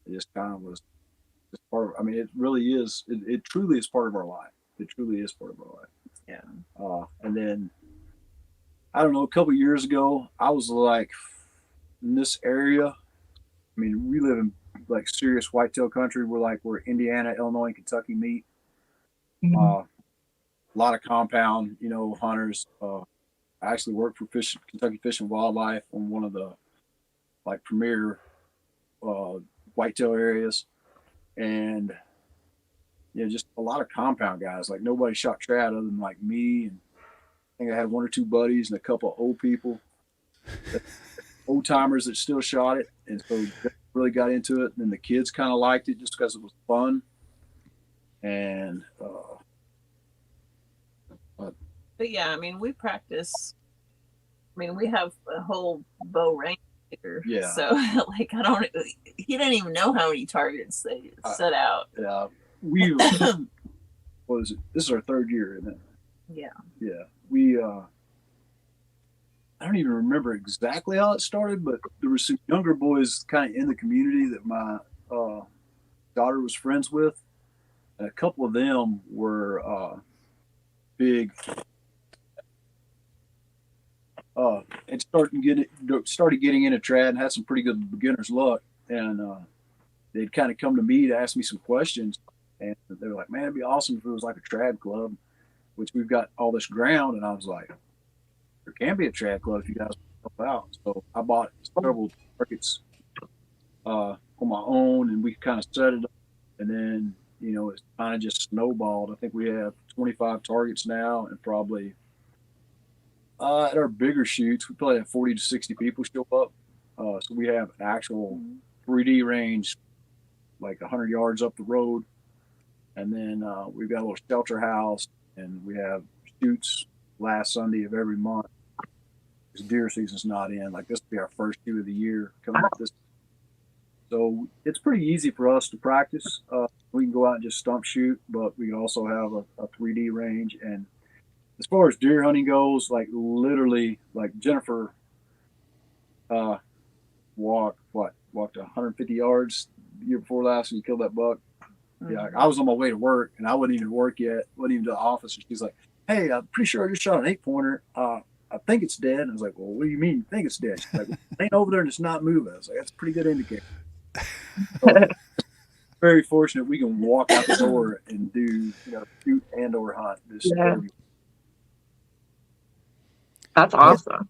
it just kind of was just part of. I mean, it really is. It truly is part of our life. It truly is part of our life. Yeah. And then I don't know. A couple of years ago, I was like in this area. I mean, we live in like serious whitetail country. We're like where Indiana, Illinois, and Kentucky meet. A lot of compound, hunters. I actually work for Kentucky Fish and Wildlife on one of the like premier whitetail areas, and just a lot of compound guys. Like nobody shot trad other than like me, and I think I had one or two buddies and a couple of old people, old timers that still shot it, and so really got into it. And then the kids kind of liked it just because it was fun, and but yeah, I mean, we practice. I mean, we have a whole bow range here. Yeah. So, like, he didn't even know how many targets they set out. Yeah. What is it? This is our third year, isn't it? Yeah. Yeah. We, I don't even remember exactly how it started, but there were some younger boys kind of in the community that my daughter was friends with. And a couple of them were big. And started getting into trad and had some pretty good beginner's luck. And they'd kind of come to me to ask me some questions. And they were like, man, it'd be awesome if it was like a trad club, which we've got all this ground. And I was like, there can be a trad club if you guys help out. So I bought several targets on my own, and we kind of set it up. And then, it's kind of just snowballed. I think we have 25 targets now, and probably at our bigger shoots, we probably have 40 to 60 people show up. So we have an actual 3D range, like 100 yards up the road. And then we've got a little shelter house, and we have shoots last Sunday of every month. Because deer season's not in. Like this will be our first shoot of the year coming up this. So it's pretty easy for us to practice. We can go out and just stump shoot, but we can also have a 3D range. And as far as deer hunting goes, like literally, like Jennifer walked 150 yards the year before last, and you killed that buck. Mm-hmm. Yeah, I was on my way to work, and I wasn't even at work yet. Wasn't even to the office, and she's like, "Hey, I'm pretty sure I just shot an 8-pointer. I think it's dead." And I was like, "Well, what do you mean you think it's dead?" She's like, "Ain't over there and it's not moving." I was like, "That's a pretty good indicator." So, very fortunate we can walk out the door and do shoot and or hunt this. That's awesome.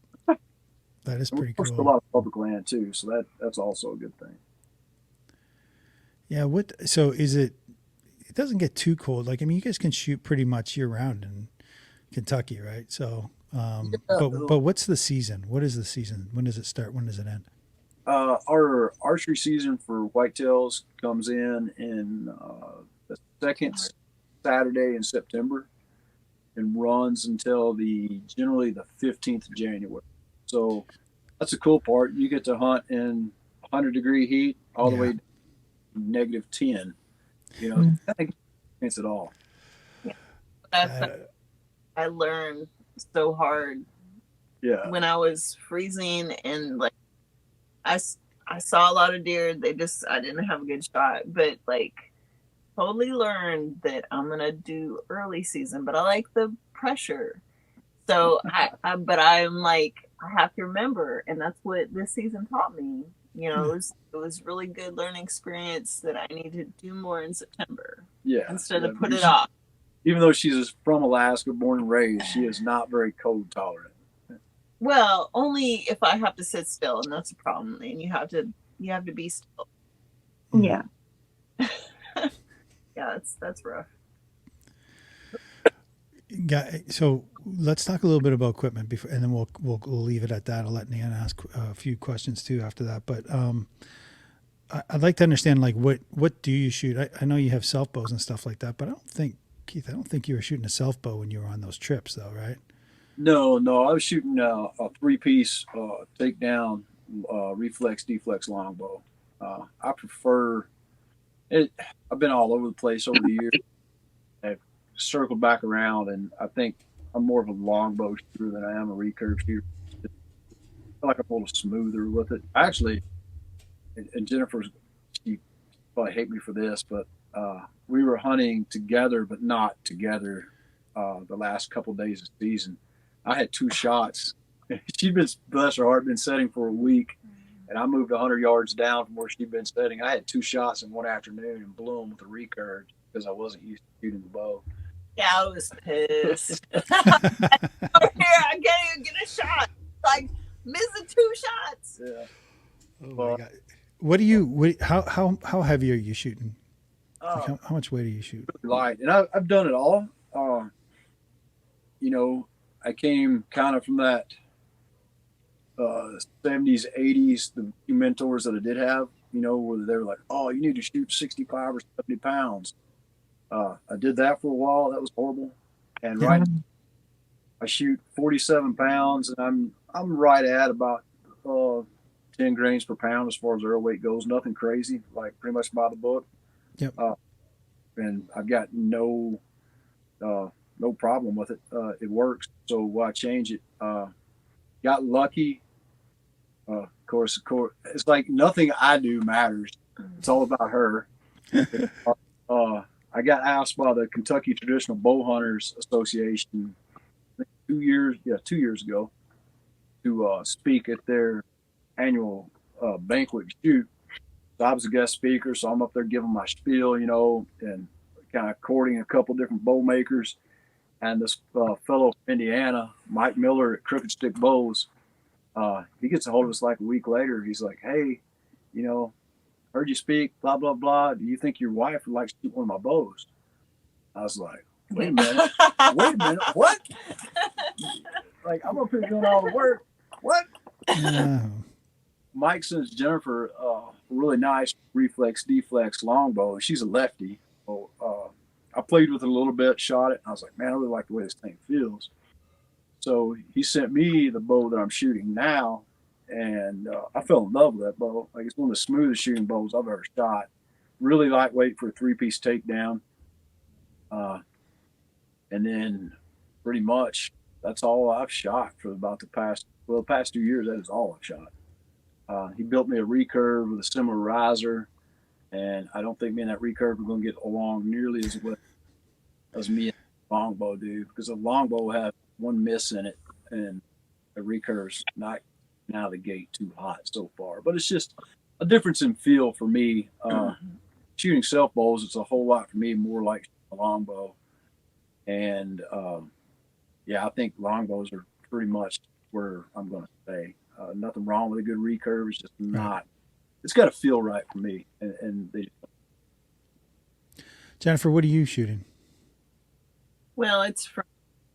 That is pretty cool. A lot of public land too, so that's also a good thing. Yeah. So is it? It doesn't get too cold. Like, I mean, you guys can shoot pretty much year round in Kentucky, right? So, but what's the season? What is the season? When does it start? When does it end? Our archery season for whitetails comes in the second Saturday in September and runs until generally the 15th of January. So that's a cool part. You get to hunt in 100-degree heat all the way to -10. I think it's at all. Yeah. I learned so hard. Yeah. When I was freezing and like I saw a lot of deer. I didn't have a good shot, but like totally learned that I'm gonna do early season, but I like the pressure. So but I'm like, I have to remember, and that's what this season taught me. It was really good learning experience that I need to do more in September. Yeah. Instead of put it off. Even though she's from Alaska, born and raised, she is not very cold tolerant. Well, only if I have to sit still, and that's a problem. And you have to be still. Yeah. Yeah, that's rough. So let's talk a little bit about equipment before, and then we'll leave it at that. I'll let Nan ask a few questions too after that. But I'd like to understand, like, what do you shoot? I know you have self bows and stuff like that, but Keith, I don't think you were shooting a self bow when you were on those trips, though, right? No, I was shooting a 3-piece takedown reflex deflex longbow. I prefer it. I've been all over the place over the years. I've circled back around, and I think I'm more of a longbow shooter than I am a recurve shooter. feel like I'm a little smoother with it. Actually, and Jennifer, she probably hate me for this, but we were hunting together, but not together. The last couple of days of the season, I had 2 shots. She'd been, bless her heart, been setting for a week, and I moved 100 yards down from where she'd been setting. I had 2 shots in one afternoon and blew them with a recurve because I wasn't used to shooting the bow. Yeah, I was pissed. Over here, I can't even get a shot. Like missing 2 shots. Yeah. Oh my God. What do you? How heavy are you shooting? Like how much weight do you shoot? Light, and I've done it all. You know, I came kind of from that 70s, 80s. The few mentors that I did have, you know, where they were like, "Oh, you need to shoot 65 or 70 pounds." I did that for a while. That was horrible. And right, I shoot 47 pounds, and I'm right at about 10 grains per pound as far as arrow weight goes. Nothing crazy, like pretty much by the book. Yep. And I've got no problem with it. It works. So why change it? Got lucky. Of course, it's like nothing I do matters. It's all about her. I got asked by the Kentucky Traditional Bow Hunters Association 2 years ago to speak at their annual banquet shoot. So I was a guest speaker, so I'm up there giving my spiel, you know, and kind of courting a couple different bow makers. And this fellow from Indiana, Mike Miller at Crooked Stick Bows, he gets a hold of us like a week later. He's like, "Hey, you know, heard you speak, blah, blah, blah. Do you think your wife would like to shoot one of my bows?" I was like, wait a minute, what? Like, I'm up here doing all the work. What? Mike sends Jennifer a really nice reflex deflex longbow, and she's a lefty. So, I played with it a little bit, shot it, and I was like, man, I really like the way this thing feels. So he sent me the bow that I'm shooting now, and I fell in love with that bow. Like, it's one of the smoothest shooting bows I've ever shot. Really lightweight for a 3-piece takedown. And then pretty much that's all I've shot for about the past 2 years. That is all I've shot. He built me a recurve with a similar riser, and I don't think me and that recurve are going to get along nearly as well as me and the longbow do, because the longbow will have one miss in it, and the recurve's not out of the gate too hot so far. But it's just a difference in feel for me. Shooting self bows, it's a whole lot for me more like a longbow. And yeah, I think longbows are pretty much where I'm going to stay. Nothing wrong with a good recurve. It's just not. It's got to feel right for me. And they, Jennifer, what are you shooting? Well, it's from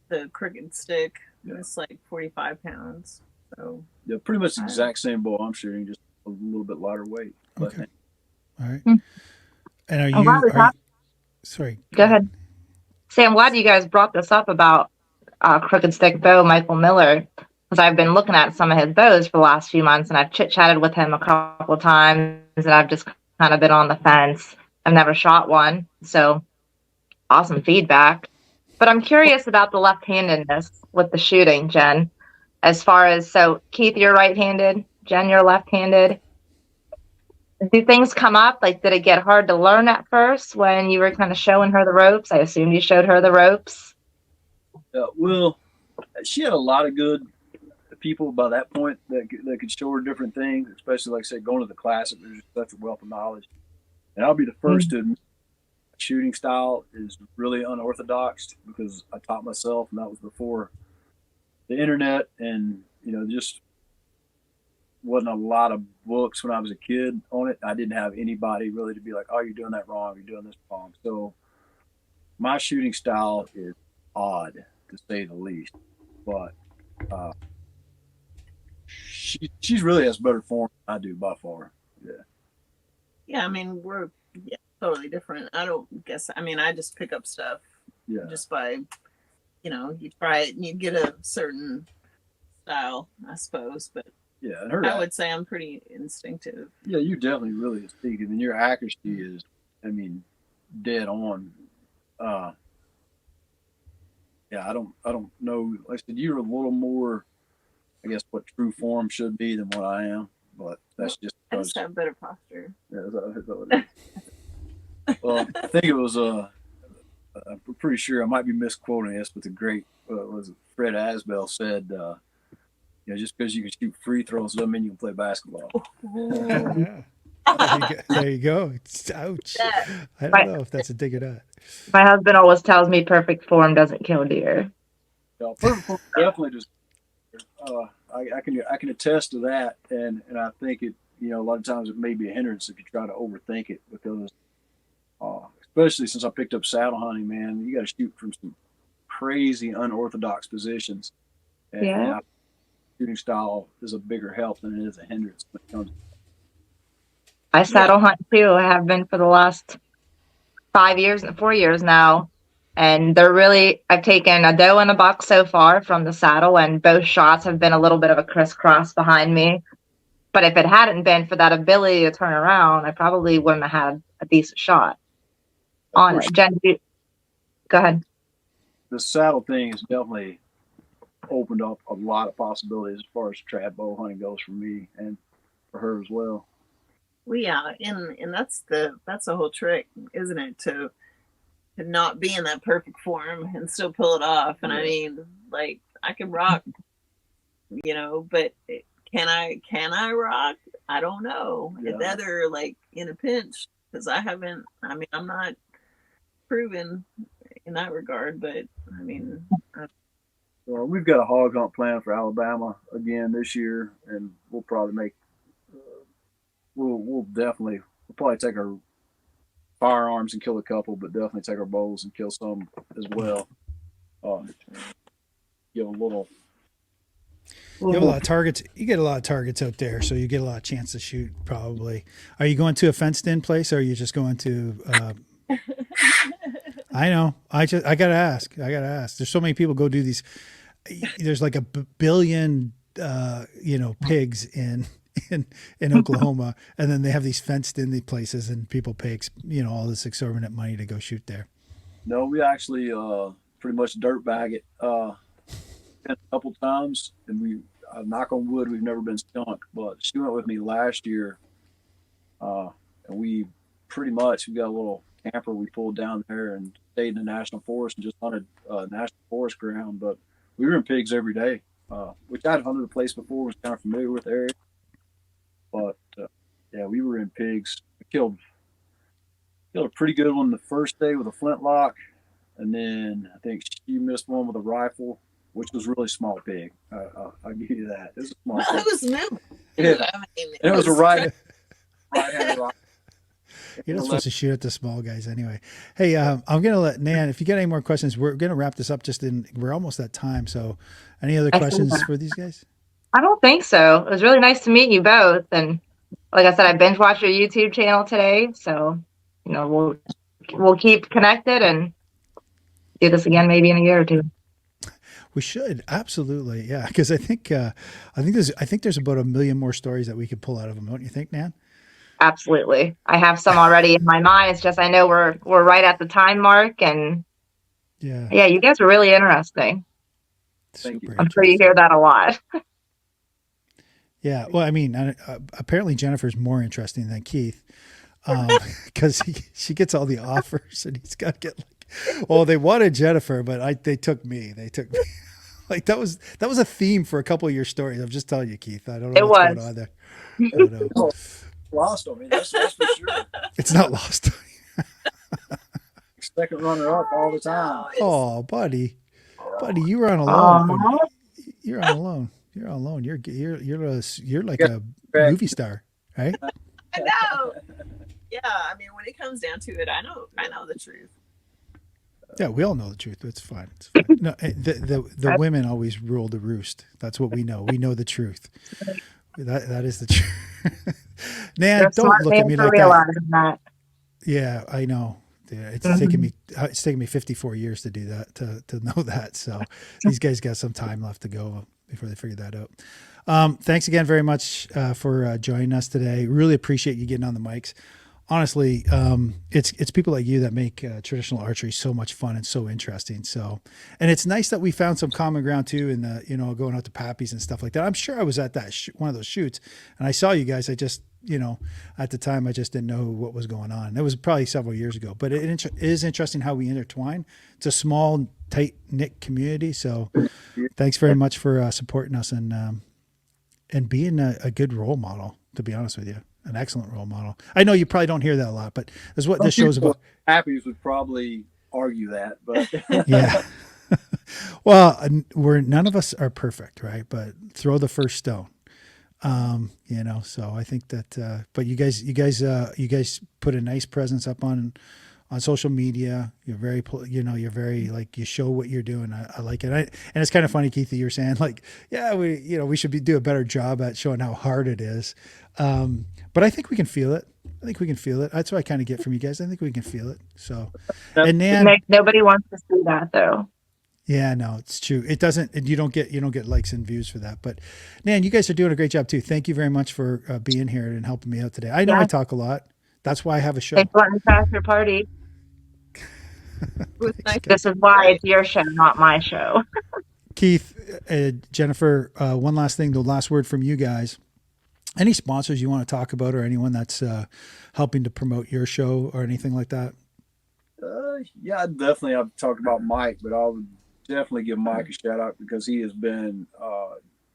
the Crooked Stick. Yeah. It's like 45 pounds. So yeah, pretty much the exact same bow I'm shooting, just a little bit lighter weight. Okay. All right. And are you? Sorry. Go ahead. Sam, I'm glad you guys brought this up about Crooked Stick Bow, Michael Miller, because I've been looking at some of his bows for the last few months, and I've chit-chatted with him a couple of times, and I've just kind of been on the fence. I've never shot one, so awesome feedback. But I'm curious about the left-handedness with the shooting, Jen. As far as, so Keith, you're right-handed, Jen, you're left-handed. Do things come up? Like, did it get hard to learn at first when you were kind of showing her the ropes? I assume you showed her the ropes. Well, she had a lot of good people by that point that could show her different things, especially, like I said, going to the classic. There's such a wealth of knowledge. And I'll be the first to admit shooting style is really unorthodox, because I taught myself, and that was before the internet, and, you know, just wasn't a lot of books when I was a kid on it. I didn't have anybody really to be like, "Oh, you're doing that wrong. You're doing this wrong." So my shooting style is odd, to say the least. But she's really has better form than I do by far. Yeah. Yeah, I mean, we're totally different. I don't guess. I mean, I just pick up stuff just by, you know, you try it and you get a certain style, I suppose. But yeah, I would say I'm pretty instinctive. Yeah, you definitely really instinctive, and your accuracy is, I mean, dead on. Yeah, I don't know. Like I said, you're a little more I guess, what true form should be than what I am. But that's just I because. just have better posture. Yeah, is that what it is? Well, I think it was I'm pretty sure I might be misquoting this, but the great was it Fred Asbell said, just because you can shoot free throws doesn't mean you can play basketball. There you go. Ouch. I don't know if that's a dig or not. My husband always tells me perfect form doesn't kill deer. Perfect form definitely just. I can attest to that, and I think it. A lot of times it may be a hindrance if you try to overthink it, because especially since I picked up saddle hunting, man, you got to shoot from some crazy unorthodox positions. And shooting style is a bigger help than it is a hindrance when it comes. I saddle hunt too. I have been for the last 4 years now. And I've taken a doe and a buck so far from the saddle, and both shots have been a little bit of a crisscross behind me. But if it hadn't been for that ability to turn around, I probably wouldn't have had a decent shot on it. Jen, go ahead. The saddle thing has definitely opened up a lot of possibilities as far as trad bow hunting goes for me and for her as well. Well, yeah, and that's the whole trick, isn't it? To not be in that perfect form and still pull it off. And I mean, like, I can rock, but can I rock? I don't know. Yeah. It's either like in a pinch, because I'm not proven in that regard, but I mean, Well, we've got a hog hunt plan for Alabama again this year, and we'll probably make. We'll probably take our firearms and kill a couple, but definitely take our bows and kill some as well. Give a little. You have a lot of targets. You get a lot of targets out there, so you get a lot of chance to shoot. Probably. Are you going to a fenced-in place, or are you just going to? I know. I gotta ask. There's so many people go do these. There's like a billion, pigs in Oklahoma, and then they have these fenced-in places, and people pay, all this exorbitant money to go shoot there. No, we actually pretty much dirt bag it a couple times, and we knock on wood, we've never been skunked. But she went with me last year, and we got a little camper we pulled down there and stayed in the national forest and just hunted national forest ground. But we were in pigs every day, which I'd hunted the place before, was kind of familiar with the area. But we were in pigs. We killed a pretty good one the first day with a flintlock, and then I think she missed one with a rifle, which was really small pig. I'll give you that. It was a small pig. It was new. Yeah. It was a right-handed rifle. You're not supposed to shoot at the small guys anyway. Hey, I'm going to let Nan, if you get any more questions, we're going to wrap this up we're almost at time. So any other questions for these guys? I don't think so. It was really nice to meet you both. And like I said, I binge watched your YouTube channel today. So, we'll keep connected and do this again maybe in a year or two. We should, absolutely, yeah. Because I think there's about 1 million more stories that we could pull out of them, don't you think, Nan? Absolutely, I have some already in my mind. It's just I know we're right at the time mark, and yeah, you guys are really interesting. Thank you. I'm sure you hear that a lot. Yeah, well, I mean, apparently Jennifer's more interesting than Keith, because she gets all the offers, and he's got to get they wanted Jennifer, but they took me. Like that was a theme for a couple of your stories. I'm just telling you, Keith. I don't know what's going on there. I don't know. Lost on me. That's for sure. It's not lost. Second runner up all the time. Oh, buddy, you run alone. You're on alone. You're alone. You're like a movie star, right? I know. Yeah, I mean, when it comes down to it, I know the truth. Yeah, we all know the truth. It's fine. No, the women always rule the roost. That's what we know. We know the truth. That is the truth. Nan, don't look at me like that. Yeah, I know. Yeah, it's taken me 54 years to do that, to know that. So these guys got some time left to go before they figure that out. Thanks again very much for joining us today. Really appreciate you getting on the mics. honestly, it's people like you that make traditional archery so much fun and so interesting. So, and it's nice that we found some common ground too in the, you know, going out to Pappy's and stuff like that. I'm sure I was at that one of those shoots and I saw you guys. I just, you know, at the time I just didn't know what was going on. That was probably several years ago, but it is interesting how we intertwine. It's a small, tight knit community. So thanks very much for supporting us and being a good role model, to be honest with you. An excellent role model. I know you probably don't hear that a lot, but that's what this show's about. Happies would probably argue that, but Yeah. Well, none of us are perfect, right? But throw the first stone. You know, so I think that, but you guys put a nice presence up on social media. You're very, you know, you're very like, you show what you're doing. I like it. And it's kind of funny, Keith, that you're saying like, yeah, we should do a better job at showing how hard it is. But I think we can feel it. That's what I kind of get from you guys. I think we can feel it. So, and Nan, Nobody wants to see that though. yeah, no, it's true. It doesn't, you don't get likes and views for that, but Nan, you guys are doing a great job too. Thank you very much for being here and helping me out today. I know I talk a lot. That's why I have a show. Thanks for letting me crash your party. This is why it's your show, not my show. Keith, Jennifer, one last thing, the last word from you guys. Any sponsors you want to talk about or anyone that's helping to promote your show or anything like that? Yeah, definitely. I've talked about Mike, but I would definitely give Mike a shout out because he has been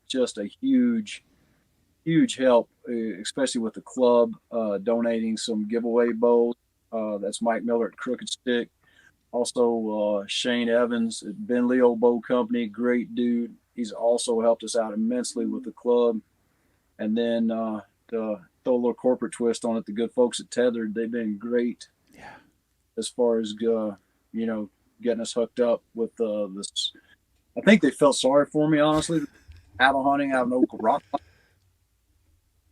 just a huge help, especially with the club, donating some giveaway bows. That's Mike Miller at Crooked Stick. Also, Shane Evans at Ben Leo Bow Company, great dude. He's also helped us out immensely with the club. And then to throw a little corporate twist on it, the good folks at Tethered, they've been great. Yeah. As far as getting us hooked up with this. I think they felt sorry for me, honestly. Cattle hunting out in Oak Rock.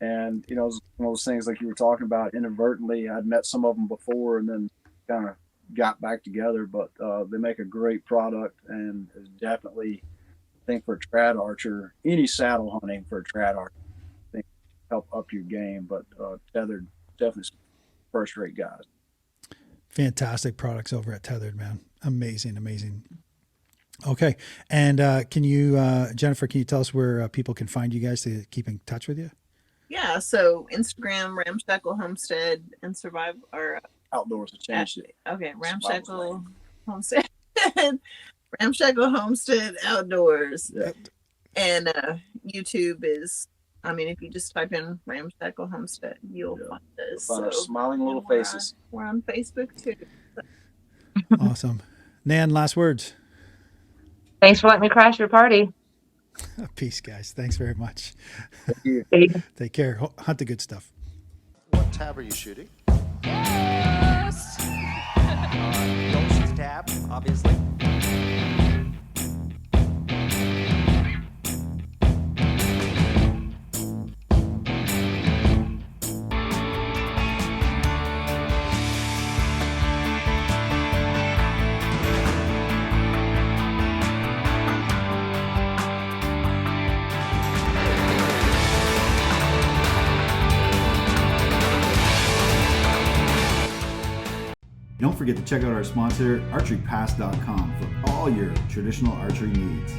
And, it was one of those things like you were talking about inadvertently. I'd met some of them before and then kind of got back together, but they make a great product and is definitely, I think for a trad archer, any saddle hunting for a trad archer, I think help up your game, but Tethered, definitely first rate guys. Fantastic products over at Tethered, man. Amazing. Okay. And can you, Jennifer, can you tell us where people can find you guys to keep in touch with you? Yeah, so Instagram, Ramshackle Homestead, and Survive our Outdoors have changed it. Okay, Ramshackle Homestead. Ramshackle Homestead Outdoors. Yeah. And YouTube is, if you just type in Ramshackle Homestead, you'll find us. Find our smiling little faces. We're on Facebook too. Awesome. Nan, last words. Thanks for letting me crash your party. Peace, guys. Thanks very much. Thank you. Take care. Hunt the good stuff. What tab are you shooting? Yost! Yost tab, obviously. Don't forget to check out our sponsor, archerypass.com, for all your traditional archery needs.